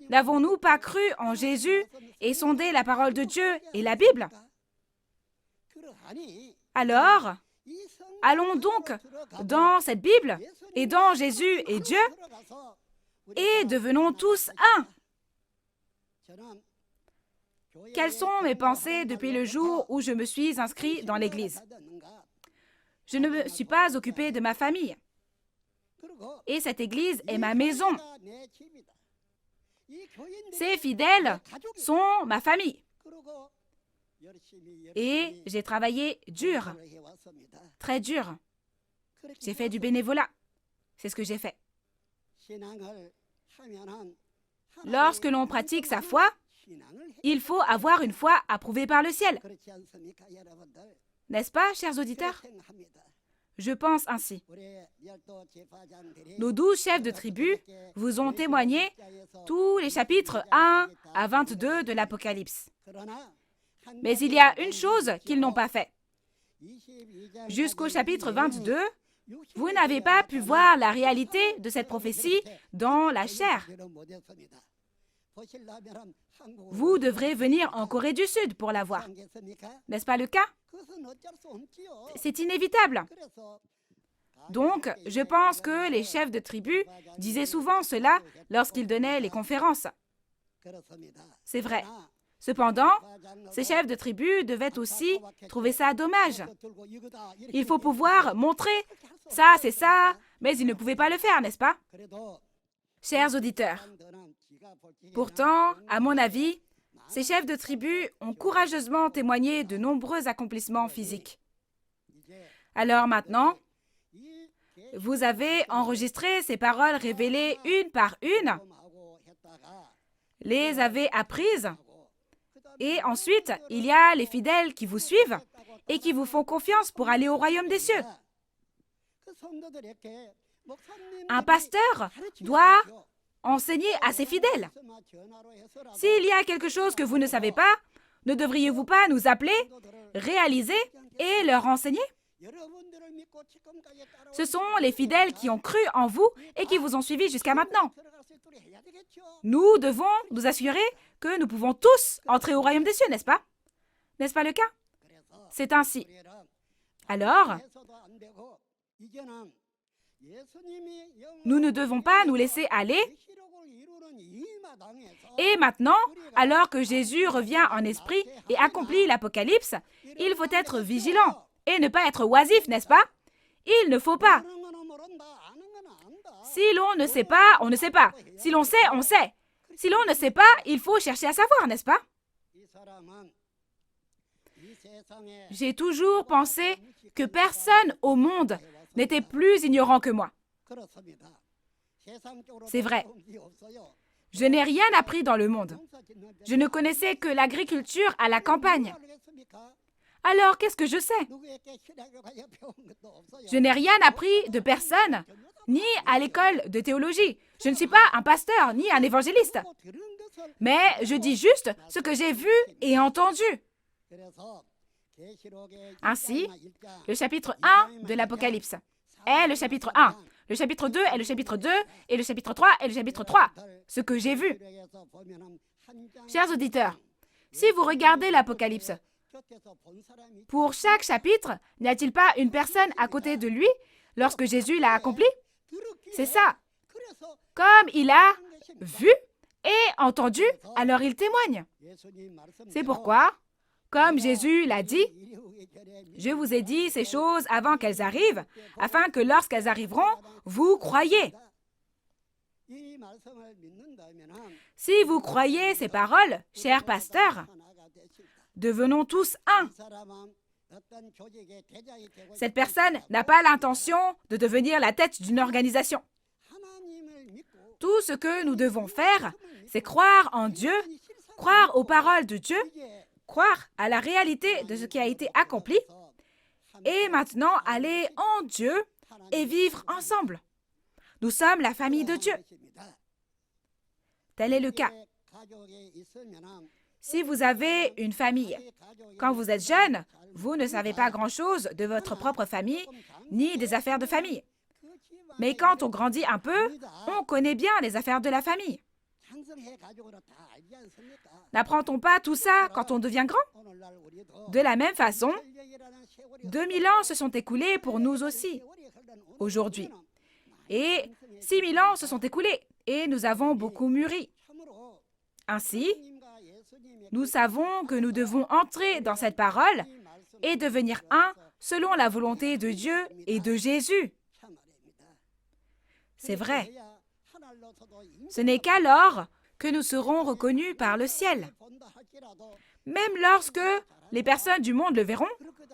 [SPEAKER 1] n'avons-nous pas cru en Jésus et sondé la parole de Dieu et la Bible? Alors, allons donc dans cette Bible et dans Jésus et Dieu et devenons tous un. Quelles sont mes pensées depuis le jour où je me suis inscrit dans l'Église? Je ne me suis pas occupé de ma famille. Et cette Église est ma maison. Ces fidèles sont ma famille. Et j'ai travaillé dur, très dur. J'ai fait du bénévolat. C'est ce que j'ai fait. Lorsque l'on pratique sa foi, il faut avoir une foi approuvée par le ciel. N'est-ce pas, chers auditeurs? Je pense ainsi. Nos 12 chefs de tribu vous ont témoigné tous les chapitres 1 à 22 de l'Apocalypse. Mais il y a une chose qu'ils n'ont pas fait. Jusqu'au chapitre 22, vous n'avez pas pu voir la réalité de cette prophétie dans la chair. Vous devrez venir en Corée du Sud pour la voir. N'est-ce pas le cas? C'est inévitable. Donc, je pense que les chefs de tribu disaient souvent cela lorsqu'ils donnaient les conférences. C'est vrai. Cependant, ces chefs de tribu devaient aussi trouver ça dommage. Il faut pouvoir montrer ça, c'est ça, mais ils ne pouvaient pas le faire, n'est-ce pas? Chers auditeurs, pourtant, à mon avis, ces chefs de tribu ont courageusement témoigné de nombreux accomplissements physiques. Alors maintenant, vous avez enregistré ces paroles révélées une par une, les avez apprises, et ensuite, il y a les fidèles qui vous suivent et qui vous font confiance pour aller au royaume des cieux. Un pasteur doit enseigner à ses fidèles. S'il y a quelque chose que vous ne savez pas, ne devriez-vous pas nous appeler, réaliser et leur enseigner? Ce sont les fidèles qui ont cru en vous et qui vous ont suivi jusqu'à maintenant. Nous devons nous assurer que nous pouvons tous entrer au royaume des cieux, n'est-ce pas? N'est-ce pas le cas? C'est ainsi. Alors, nous ne devons pas nous laisser aller. Et maintenant, alors que Jésus revient en esprit et accomplit l'Apocalypse, il faut être vigilant et ne pas être oisif, n'est-ce pas? Il ne faut pas. Si l'on ne sait pas, on ne sait pas. Si l'on sait, on sait. Si l'on ne sait pas, il faut chercher à savoir, n'est-ce pas? J'ai toujours pensé que personne au monde n'était plus ignorant que moi. C'est vrai. Je n'ai rien appris dans le monde. Je ne connaissais que l'agriculture à la campagne. Alors, qu'est-ce que je sais? Je n'ai rien appris de personne, ni à l'école de théologie. Je ne suis pas un pasteur, ni un évangéliste. Mais je dis juste ce que j'ai vu et entendu. Ainsi, le chapitre 1 de l'Apocalypse est le chapitre 1. Le chapitre 2 est le chapitre 2, et le chapitre 3 est le chapitre 3. Ce que j'ai vu. Chers auditeurs, si vous regardez l'Apocalypse, pour chaque chapitre, n'y a-t-il pas une personne à côté de lui lorsque Jésus l'a accompli? C'est ça. Comme il a vu et entendu, alors il témoigne. C'est pourquoi, comme Jésus l'a dit, je vous ai dit ces choses avant qu'elles arrivent, afin que lorsqu'elles arriveront, vous croyez. Si vous croyez ces paroles, chers pasteurs, devenons tous un. Cette personne n'a pas l'intention de devenir la tête d'une organisation. Tout ce que nous devons faire, c'est croire en Dieu, croire aux paroles de Dieu, croire à la réalité de ce qui a été accompli, et maintenant aller en Dieu et vivre ensemble. Nous sommes la famille de Dieu. Tel est le cas. Si vous avez une famille, quand vous êtes jeune, vous ne savez pas grand-chose de votre propre famille, ni des affaires de famille. Mais quand on grandit un peu, on connaît bien les affaires de la famille. N'apprend-on pas tout ça quand on devient grand? De la même façon, 2000 ans se sont écoulés pour nous aussi, aujourd'hui. Et 6000 ans se sont écoulés, et nous avons beaucoup mûri. Ainsi, nous savons que nous devons entrer dans cette parole et devenir un selon la volonté de Dieu et de Jésus. C'est vrai. Ce n'est qu'alors que nous serons reconnus par le ciel. Même lorsque les personnes du monde le verront,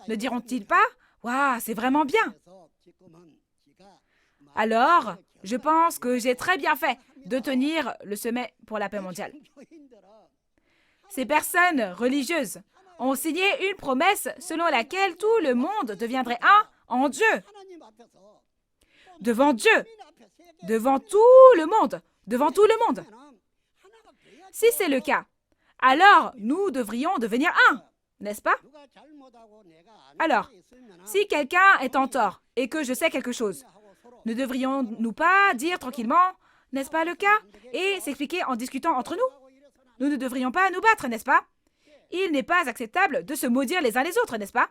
[SPEAKER 1] ne diront-ils pas « Waouh, c'est vraiment bien !» Alors, je pense que j'ai très bien fait de tenir le sommet pour la paix mondiale. Ces personnes religieuses ont signé une promesse selon laquelle tout le monde deviendrait un en Dieu. Devant Dieu, devant tout le monde, devant tout le monde. Si c'est le cas, alors nous devrions devenir un, n'est-ce pas? Alors, si quelqu'un est en tort et que je sais quelque chose, ne devrions-nous pas dire tranquillement, n'est-ce pas le cas, et s'expliquer en discutant entre nous? nous ne devrions pas nous battre, n'est-ce pas? Il n'est pas acceptable de se maudire les uns les autres, n'est-ce pas?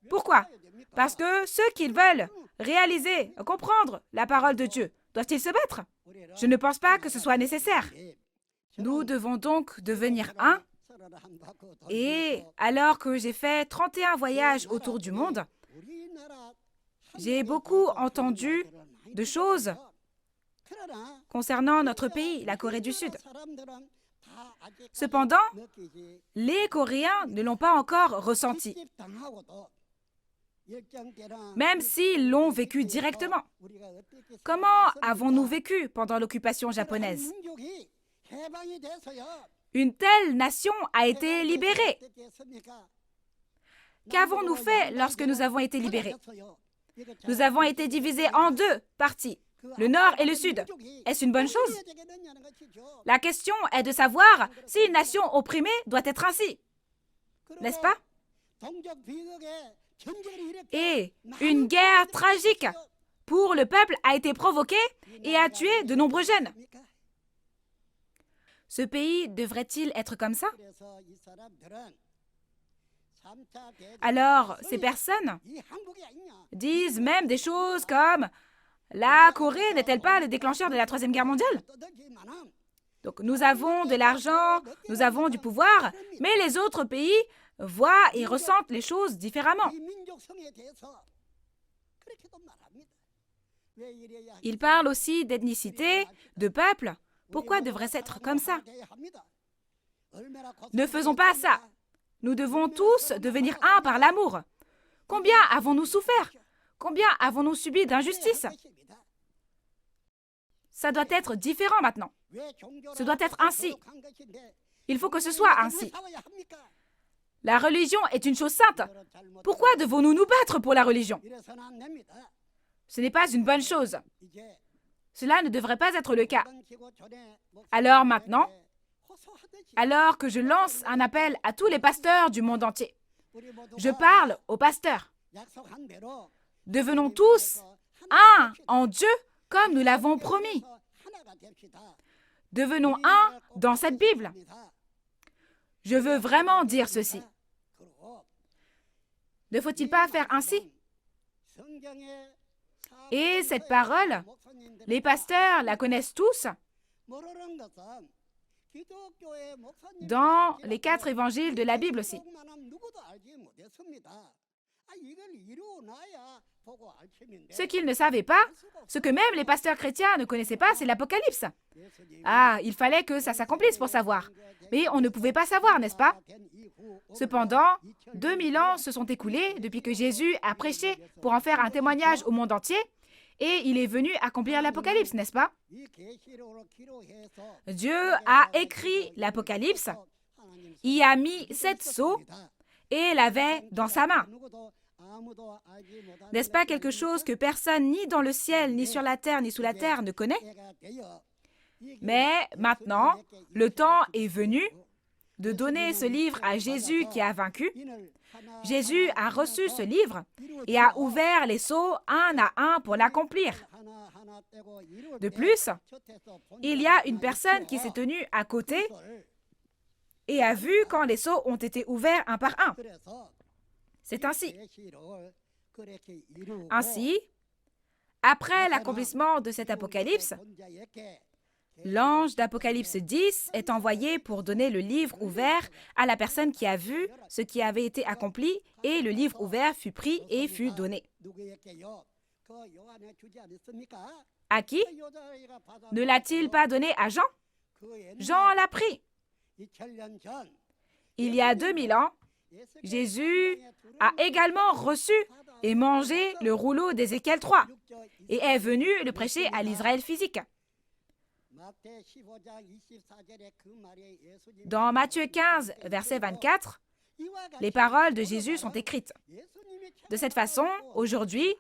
[SPEAKER 1] Pourquoi? Parce que ceux qui veulent réaliser, comprendre la parole de Dieu, doivent-ils se battre? Je ne pense pas que ce soit nécessaire. Nous devons donc devenir un. Et alors que j'ai fait 31 voyages autour du monde, j'ai beaucoup entendu de choses concernant notre pays, la Corée du Sud. Cependant, les Coréens ne l'ont pas encore ressenti, même s'ils l'ont vécu directement. Comment avons-nous vécu pendant l'occupation japonaise? Une telle nation a été libérée. Qu'avons-nous fait lorsque nous avons été libérés? Nous avons été divisés en deux parties, le nord et le sud. Est-ce une bonne chose? La question est de savoir si une nation opprimée doit être ainsi, n'est-ce pas? Et une guerre tragique pour le peuple a été provoquée et a tué de nombreux jeunes. Ce pays devrait-il être comme ça? Alors, ces personnes disent même des choses comme « La Corée n'est-elle pas le déclencheur de la Troisième Guerre mondiale ?» Donc, nous avons de l'argent, nous avons du pouvoir, mais les autres pays voient et ressentent les choses différemment. Ils parlent aussi d'ethnicité, de peuple. Pourquoi devrait-ce être comme ça? Ne faisons pas ça. Nous devons tous devenir un par l'amour. Combien avons-nous souffert? Combien avons-nous subi d'injustice? Ça doit être différent maintenant. Ce doit être ainsi. Il faut que ce soit ainsi. La religion est une chose sainte. Pourquoi devons-nous nous battre pour la religion? Ce n'est pas une bonne chose. Cela ne devrait pas être le cas. Alors maintenant, alors que je lance un appel à tous les pasteurs du monde entier, je parle aux pasteurs. Devenons tous un en Dieu comme nous l'avons promis. Devenons un dans cette Bible. Je veux vraiment dire ceci. Ne faut-il pas faire ainsi? Et cette parole, les pasteurs la connaissent tous. Dans les 4 évangiles de la Bible aussi. Ce qu'ils ne savaient pas, ce que même les pasteurs chrétiens ne connaissaient pas, c'est l'Apocalypse. Ah, il fallait que ça s'accomplisse pour savoir. Mais on ne pouvait pas savoir, n'est-ce pas? Cependant, 2000 ans se sont écoulés depuis que Jésus a prêché pour en faire un témoignage au monde entier, et il est venu accomplir l'Apocalypse, n'est-ce pas? Dieu a écrit l'Apocalypse, y a mis 7 sceaux et l'avait dans sa main. N'est-ce pas quelque chose que personne, ni dans le ciel, ni sur la terre, ni sous la terre, ne connaît? Mais maintenant, le temps est venu de donner ce livre à Jésus qui a vaincu. Jésus a reçu ce livre et a ouvert les sceaux un à un pour l'accomplir. De plus, il y a une personne qui s'est tenue à côté et a vu quand les sceaux ont été ouverts un par un. C'est ainsi. Ainsi, après l'accomplissement de cet apocalypse, l'ange d'Apocalypse 10 est envoyé pour donner le livre ouvert à la personne qui a vu ce qui avait été accompli, et le livre ouvert fut pris et fut donné. À qui? Ne l'a-t-il pas donné à Jean? Jean l'a pris. Il y a 2000 ans, Jésus a également reçu et mangé le rouleau d'Ézéchiel 3 et est venu le prêcher à l'Israël physique. Dans Matthieu 15, verset 24, les paroles de Jésus sont écrites. De cette façon, aujourd'hui,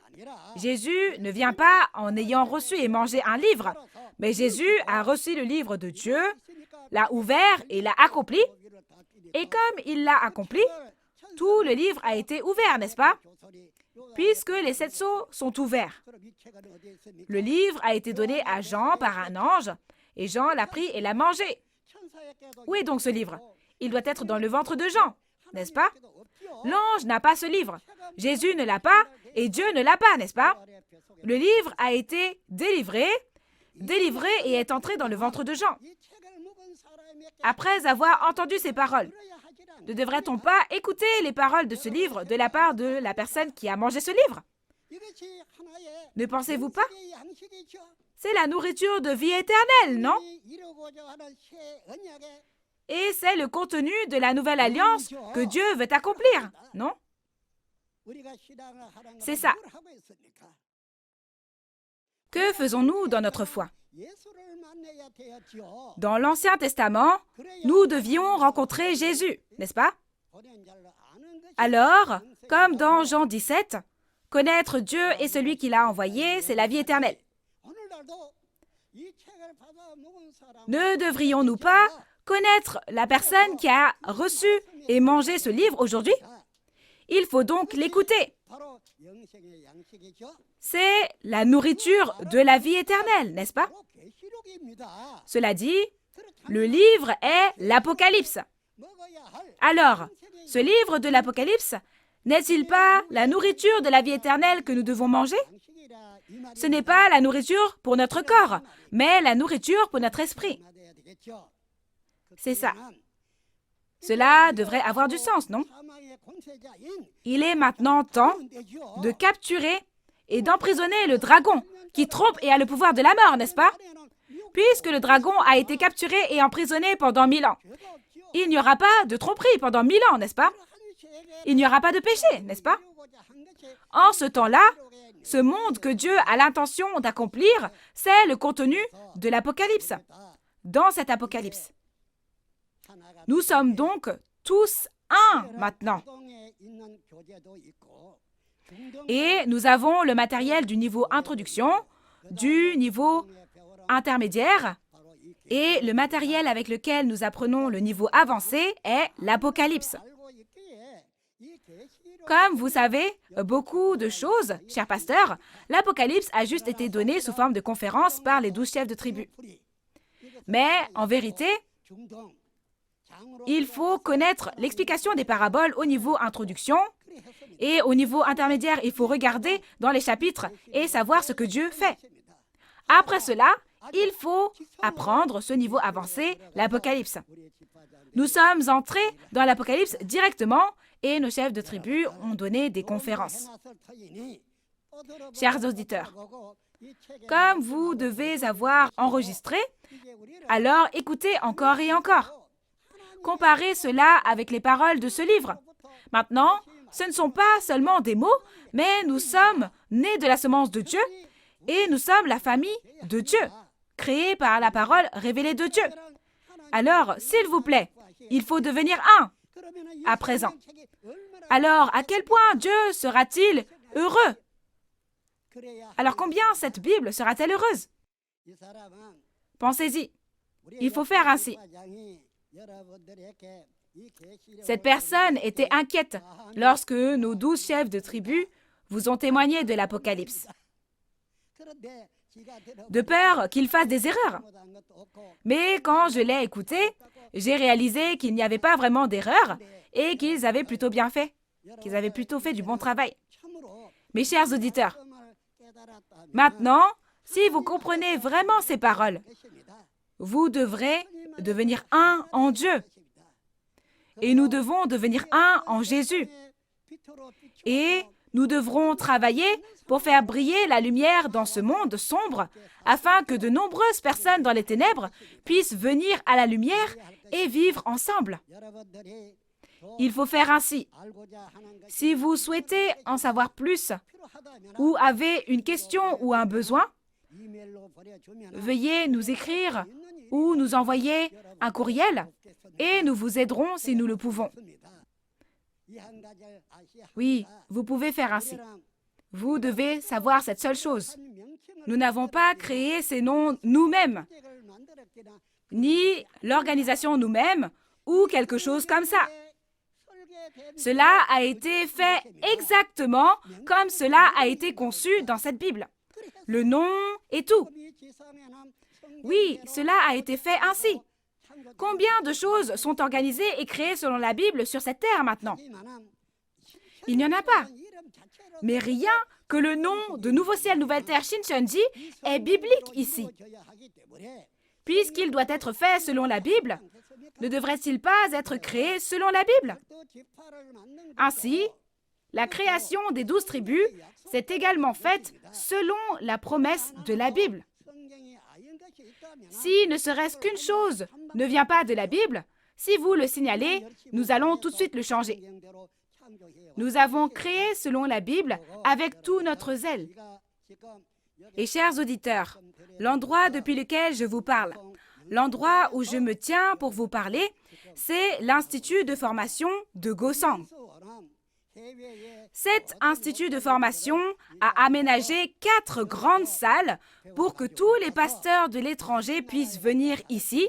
[SPEAKER 1] Jésus ne vient pas en ayant reçu et mangé un livre, mais Jésus a reçu le livre de Dieu, l'a ouvert et l'a accompli. Et comme il l'a accompli, tout le livre a été ouvert, n'est-ce pas? Puisque les 7 sceaux sont ouverts. Le livre a été donné à Jean par un ange, et Jean l'a pris et l'a mangé. Où est donc ce livre? Il doit être dans le ventre de Jean, n'est-ce pas? L'ange n'a pas ce livre. Jésus ne l'a pas et Dieu ne l'a pas, n'est-ce pas? Le livre a été délivré et est entré dans le ventre de Jean. Après avoir entendu ces paroles, ne devrait-on pas écouter les paroles de ce livre de la part de la personne qui a mangé ce livre? Ne pensez-vous pas? C'est la nourriture de vie éternelle, non? Et c'est le contenu de la nouvelle alliance que Dieu veut accomplir, non? C'est ça. Que faisons-nous dans notre foi? Dans l'Ancien Testament, nous devions rencontrer Jésus, n'est-ce pas? Alors, comme dans Jean 17, connaître Dieu et celui qui l'a envoyé, c'est la vie éternelle. Ne devrions-nous pas connaître la personne qui a reçu et mangé ce livre aujourd'hui? Il faut donc l'écouter. C'est la nourriture de la vie éternelle, n'est-ce pas? Cela dit, le livre est l'Apocalypse. Alors, ce livre de l'Apocalypse n'est-il pas la nourriture de la vie éternelle que nous devons manger? Ce n'est pas la nourriture pour notre corps, mais la nourriture pour notre esprit. C'est ça. Cela devrait avoir du sens, non? Il est maintenant temps de capturer et d'emprisonner le dragon qui trompe et a le pouvoir de la mort, n'est-ce pas? Puisque le dragon a été capturé et emprisonné pendant 1000 ans. Il n'y aura pas de tromperie pendant 1000 ans, n'est-ce pas? Il n'y aura pas de péché, n'est-ce pas? En ce temps-là, ce monde que Dieu a l'intention d'accomplir, c'est le contenu de l'Apocalypse. Dans cet Apocalypse. Nous sommes donc tous un maintenant. Et nous avons le matériel du niveau introduction, du niveau intermédiaire, et le matériel avec lequel nous apprenons le niveau avancé est l'Apocalypse. Comme vous savez beaucoup de choses, chers pasteurs, l'Apocalypse a juste été donné sous forme de conférence par les 12 chefs de tribu. Mais en vérité, il faut connaître l'explication des paraboles au niveau introduction et au niveau intermédiaire, il faut regarder dans les chapitres et savoir ce que Dieu fait. Après cela, il faut apprendre ce niveau avancé, l'Apocalypse. Nous sommes entrés dans l'Apocalypse directement et nos chefs de tribu ont donné des conférences. Chers auditeurs, comme vous devez avoir enregistré, alors écoutez encore et encore. Comparez cela avec les paroles de ce livre. Maintenant, ce ne sont pas seulement des mots, mais nous sommes nés de la semence de Dieu et nous sommes la famille de Dieu, créée par la parole révélée de Dieu. Alors, s'il vous plaît, il faut devenir un à présent. Alors, à quel point Dieu sera-t-il heureux? Alors, combien cette Bible sera-t-elle heureuse? Pensez-y. Il faut faire ainsi. Cette personne était inquiète lorsque nos 12 chefs de tribu vous ont témoigné de l'Apocalypse, de peur qu'ils fassent des erreurs. Mais quand je l'ai écouté, j'ai réalisé qu'il n'y avait pas vraiment d'erreur et qu'ils avaient plutôt bien fait, qu'ils avaient plutôt fait du bon travail. Mes chers auditeurs, maintenant, si vous comprenez vraiment ces paroles, vous devrez devenir un en Dieu. Et nous devons devenir un en Jésus. Et nous devrons travailler pour faire briller la lumière dans ce monde sombre, afin que de nombreuses personnes dans les ténèbres puissent venir à la lumière et vivre ensemble. Il faut faire ainsi. Si vous souhaitez en savoir plus, ou avez une question ou un besoin, veuillez nous écrire ou nous envoyer un courriel et nous vous aiderons si nous le pouvons. Oui, vous pouvez faire ainsi. Vous devez savoir cette seule chose. Nous n'avons pas créé ces noms nous-mêmes, ni l'organisation nous-mêmes, ou quelque chose comme ça. Cela a été fait exactement comme cela a été conçu dans cette Bible. Le nom et tout. Oui, cela a été fait ainsi. Combien de choses sont organisées et créées selon la Bible sur cette terre maintenant? Il n'y en a pas. Mais rien que le nom de Nouveau Ciel, Nouvelle Terre, Shincheonji est biblique ici. Puisqu'il doit être fait selon la Bible, ne devrait-il pas être créé selon la Bible? Ainsi, la création des 12 tribus s'est également faite selon la promesse de la Bible. Si ne serait-ce qu'une chose ne vient pas de la Bible, si vous le signalez, nous allons tout de suite le changer. Nous avons créé selon la Bible avec tout notre zèle. Et chers auditeurs, l'endroit depuis lequel je vous parle, l'endroit où je me tiens pour vous parler, c'est l'Institut de formation de Gosang. Cet institut de formation a aménagé 4 grandes salles pour que tous les pasteurs de l'étranger puissent venir ici,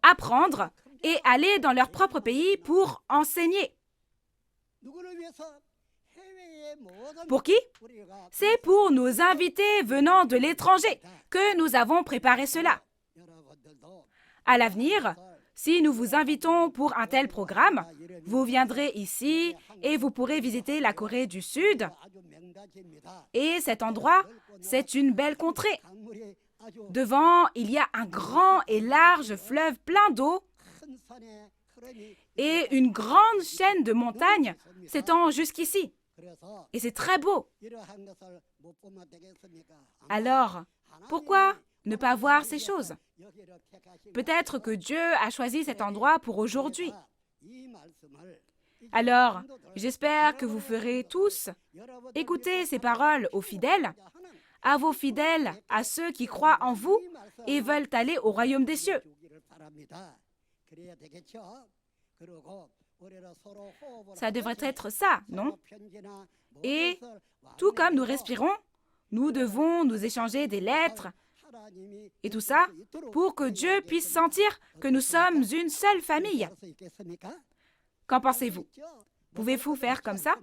[SPEAKER 1] apprendre et aller dans leur propre pays pour enseigner. Pour qui? C'est pour nos invités venant de l'étranger que nous avons préparé cela. À l'avenir, si nous vous invitons pour un tel programme, vous viendrez ici et vous pourrez visiter la Corée du Sud. Et cet endroit, c'est une belle contrée. Devant, il y a un grand et large fleuve plein d'eau et une grande chaîne de montagnes s'étend jusqu'ici. Et c'est très beau. Alors, pourquoi ne pas voir ces choses? Peut-être que Dieu a choisi cet endroit pour aujourd'hui. Alors, j'espère que vous ferez tous écouter ces paroles aux fidèles, à vos fidèles, à ceux qui croient en vous et veulent aller au royaume des cieux. Ça devrait être ça, non? Et tout comme nous respirons, nous devons nous échanger des lettres et tout ça pour que Dieu puisse sentir que nous sommes une seule famille. Qu'en pensez-vous? Pouvez-vous faire comme ça?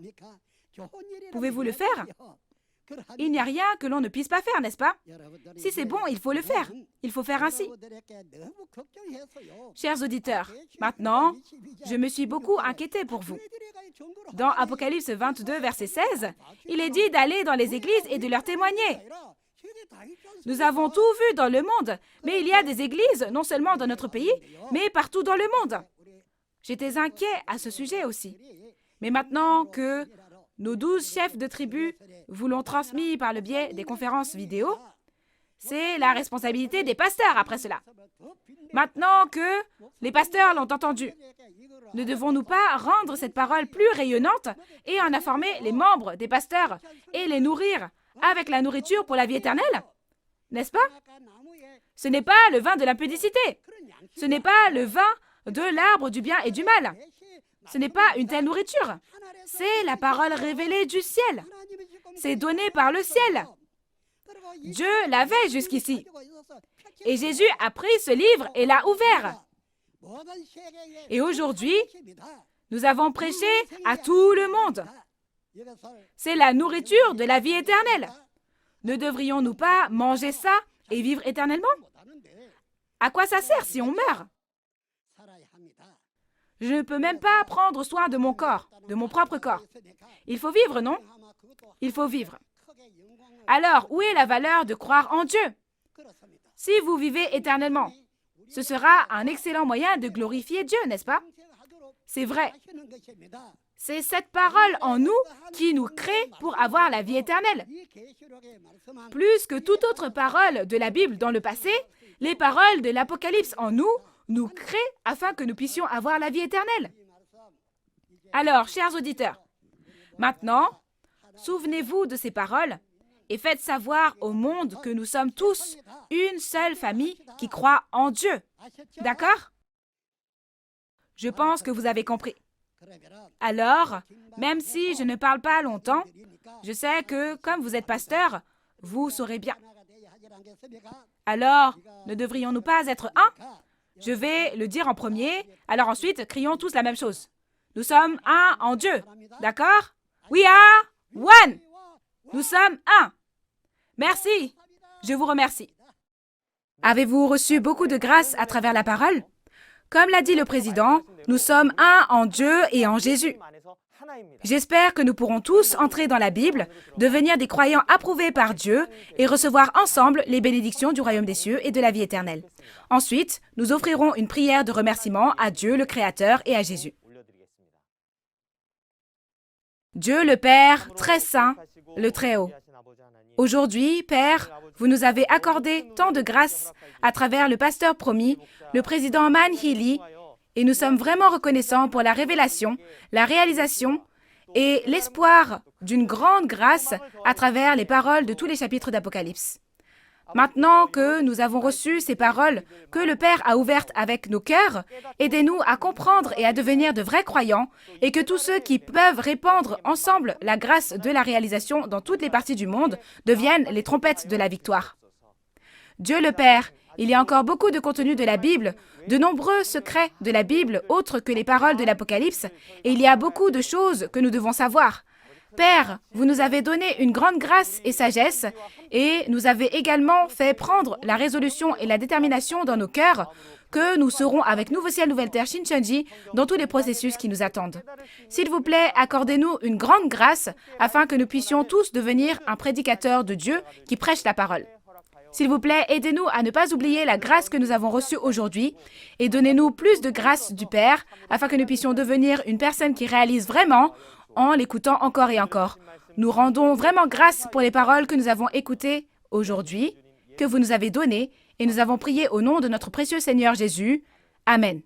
[SPEAKER 1] Pouvez-vous le faire? Il n'y a rien que l'on ne puisse pas faire, n'est-ce pas? Si c'est bon, il faut le faire. Il faut faire ainsi. Chers auditeurs, maintenant, je me suis beaucoup inquiétée pour vous. Dans Apocalypse 22, verset 16, il est dit d'aller dans les églises et de leur témoigner. Nous avons tout vu dans le monde, mais il y a des églises, non seulement dans notre pays, mais partout dans le monde. J'étais inquiet à ce sujet aussi. Mais maintenant que nos 12 chefs de tribu vous l'ont transmis par le biais des conférences vidéo, c'est la responsabilité des pasteurs après cela. Maintenant que les pasteurs l'ont entendu, ne devons-nous pas rendre cette parole plus rayonnante et en informer les membres des pasteurs et les nourrir avec la nourriture pour la vie éternelle? N'est-ce pas? Ce n'est pas le vin de l'impudicité. Ce n'est pas le vin de l'arbre du bien et du mal. Ce n'est pas une telle nourriture. C'est la parole révélée du ciel. C'est donné par le ciel. Dieu l'avait jusqu'ici. Et Jésus a pris ce livre et l'a ouvert. Et aujourd'hui, nous avons prêché à tout le monde. C'est la nourriture de la vie éternelle. Ne devrions-nous pas manger ça et vivre éternellement? À quoi ça sert si on meurt? Je ne peux même pas prendre soin de mon corps, de mon propre corps. Il faut vivre, non? Il faut vivre. Alors, où est la valeur de croire en Dieu? Si vous vivez éternellement, ce sera un excellent moyen de glorifier Dieu, n'est-ce pas? C'est vrai. C'est cette parole en nous qui nous crée pour avoir la vie éternelle. Plus que toute autre parole de la Bible dans le passé, les paroles de l'Apocalypse en nous créent afin que nous puissions avoir la vie éternelle. Alors, chers auditeurs, maintenant, souvenez-vous de ces paroles et faites savoir au monde que nous sommes tous une seule famille qui croit en Dieu. D'accord? Je pense que vous avez compris. Alors, même si je ne parle pas longtemps, je sais que, comme vous êtes pasteur, vous saurez bien. Alors, ne devrions-nous pas être un? Je vais le dire en premier, alors ensuite, crions tous la même chose. Nous sommes un en Dieu, d'accord? We are one! Nous sommes un. Merci. Je vous remercie. Avez-vous reçu beaucoup de grâce à travers la parole? Comme l'a dit le président, nous sommes un en Dieu et en Jésus. J'espère que nous pourrons tous entrer dans la Bible, devenir des croyants approuvés par Dieu et recevoir ensemble les bénédictions du royaume des cieux et de la vie éternelle. Ensuite, nous offrirons une prière de remerciement à Dieu le Créateur et à Jésus. Dieu le Père, très saint, le Très-Haut. Aujourd'hui, Père, vous nous avez accordé tant de grâce à travers le pasteur promis, le président Man Hee-lee, et nous sommes vraiment reconnaissants pour la révélation, la réalisation et l'espoir d'une grande grâce à travers les paroles de tous les chapitres d'Apocalypse. Maintenant que nous avons reçu ces paroles que le Père a ouvertes avec nos cœurs, aidez-nous à comprendre et à devenir de vrais croyants et que tous ceux qui peuvent répandre ensemble la grâce de la réalisation dans toutes les parties du monde deviennent les trompettes de la victoire. Dieu le Père, il y a encore beaucoup de contenu de la Bible, de nombreux secrets de la Bible autres que les paroles de l'Apocalypse, et il y a beaucoup de choses que nous devons savoir. Père, vous nous avez donné une grande grâce et sagesse, et nous avez également fait prendre la résolution et la détermination dans nos cœurs que nous serons avec Nouveau Ciel, Nouvelle Terre, Shincheonji dans tous les processus qui nous attendent. S'il vous plaît, accordez-nous une grande grâce afin que nous puissions tous devenir un prédicateur de Dieu qui prêche la parole. S'il vous plaît, aidez-nous à ne pas oublier la grâce que nous avons reçue aujourd'hui et donnez-nous plus de grâce du Père afin que nous puissions devenir une personne qui réalise vraiment en l'écoutant encore et encore. Nous rendons vraiment grâce pour les paroles que nous avons écoutées aujourd'hui, que vous nous avez données, et nous avons prié au nom de notre précieux Seigneur Jésus. Amen.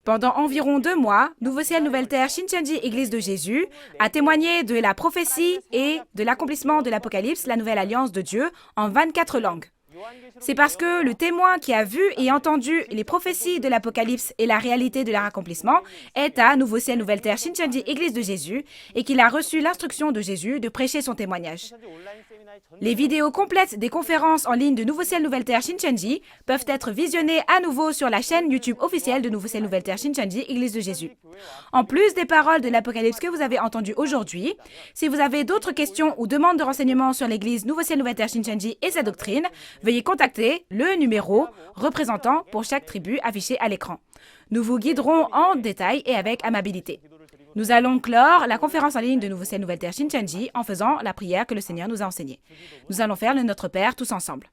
[SPEAKER 1] Pendant environ 2 mois, Nouveau Ciel, Nouvelle Terre, Shincheonji, Église de Jésus, a témoigné de la prophétie et de l'accomplissement de l'Apocalypse, la nouvelle alliance de Dieu, en 24 langues. C'est parce que le témoin qui a vu et entendu les prophéties de l'Apocalypse et la réalité de leur accomplissement est à Nouveau Ciel, Nouvelle Terre, Shincheonji, Église de Jésus, et qu'il a reçu l'instruction de Jésus de prêcher son témoignage. Les vidéos complètes des conférences en ligne de Nouveau Ciel, Nouvelle Terre, Shincheonji peuvent être visionnées à nouveau sur la chaîne YouTube officielle de Nouveau Ciel, Nouvelle Terre, Shincheonji, Église de Jésus. En plus des paroles de l'Apocalypse que vous avez entendues aujourd'hui, si vous avez d'autres questions ou demandes de renseignements sur l'Église Nouveau Ciel, Nouvelle Terre, Shincheonji et sa doctrine, veuillez contacter le numéro représentant pour chaque tribu affiché à l'écran. Nous vous guiderons en détail et avec amabilité. Nous allons clore la conférence en ligne de Nouveau Ciel, Nouvelle Terre, Shincheonji en faisant la prière que le Seigneur nous a enseignée. Nous allons faire le Notre Père tous ensemble.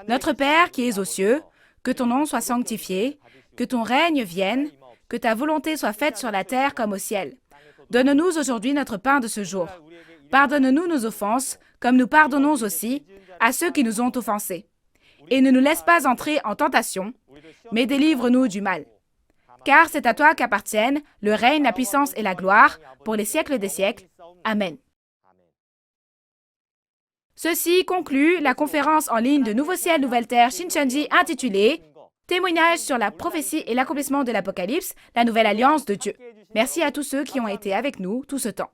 [SPEAKER 1] Notre Père qui es aux cieux, que ton nom soit sanctifié, que ton règne vienne, que ta volonté soit faite sur la terre comme au ciel. Donne-nous aujourd'hui notre pain de ce jour. Pardonne-nous nos offenses, comme nous pardonnons aussi à ceux qui nous ont offensés. Et ne nous laisse pas entrer en tentation, mais délivre-nous du mal. Car c'est à toi qu'appartiennent le règne, la puissance et la gloire pour les siècles des siècles. Amen. Ceci conclut la conférence en ligne de Nouveau Ciel, Nouvelle Terre, Shincheonji intitulée « Témoignage sur la prophétie et l'accomplissement de l'Apocalypse, la nouvelle alliance de Dieu ». Merci à tous ceux qui ont été avec nous tout ce temps.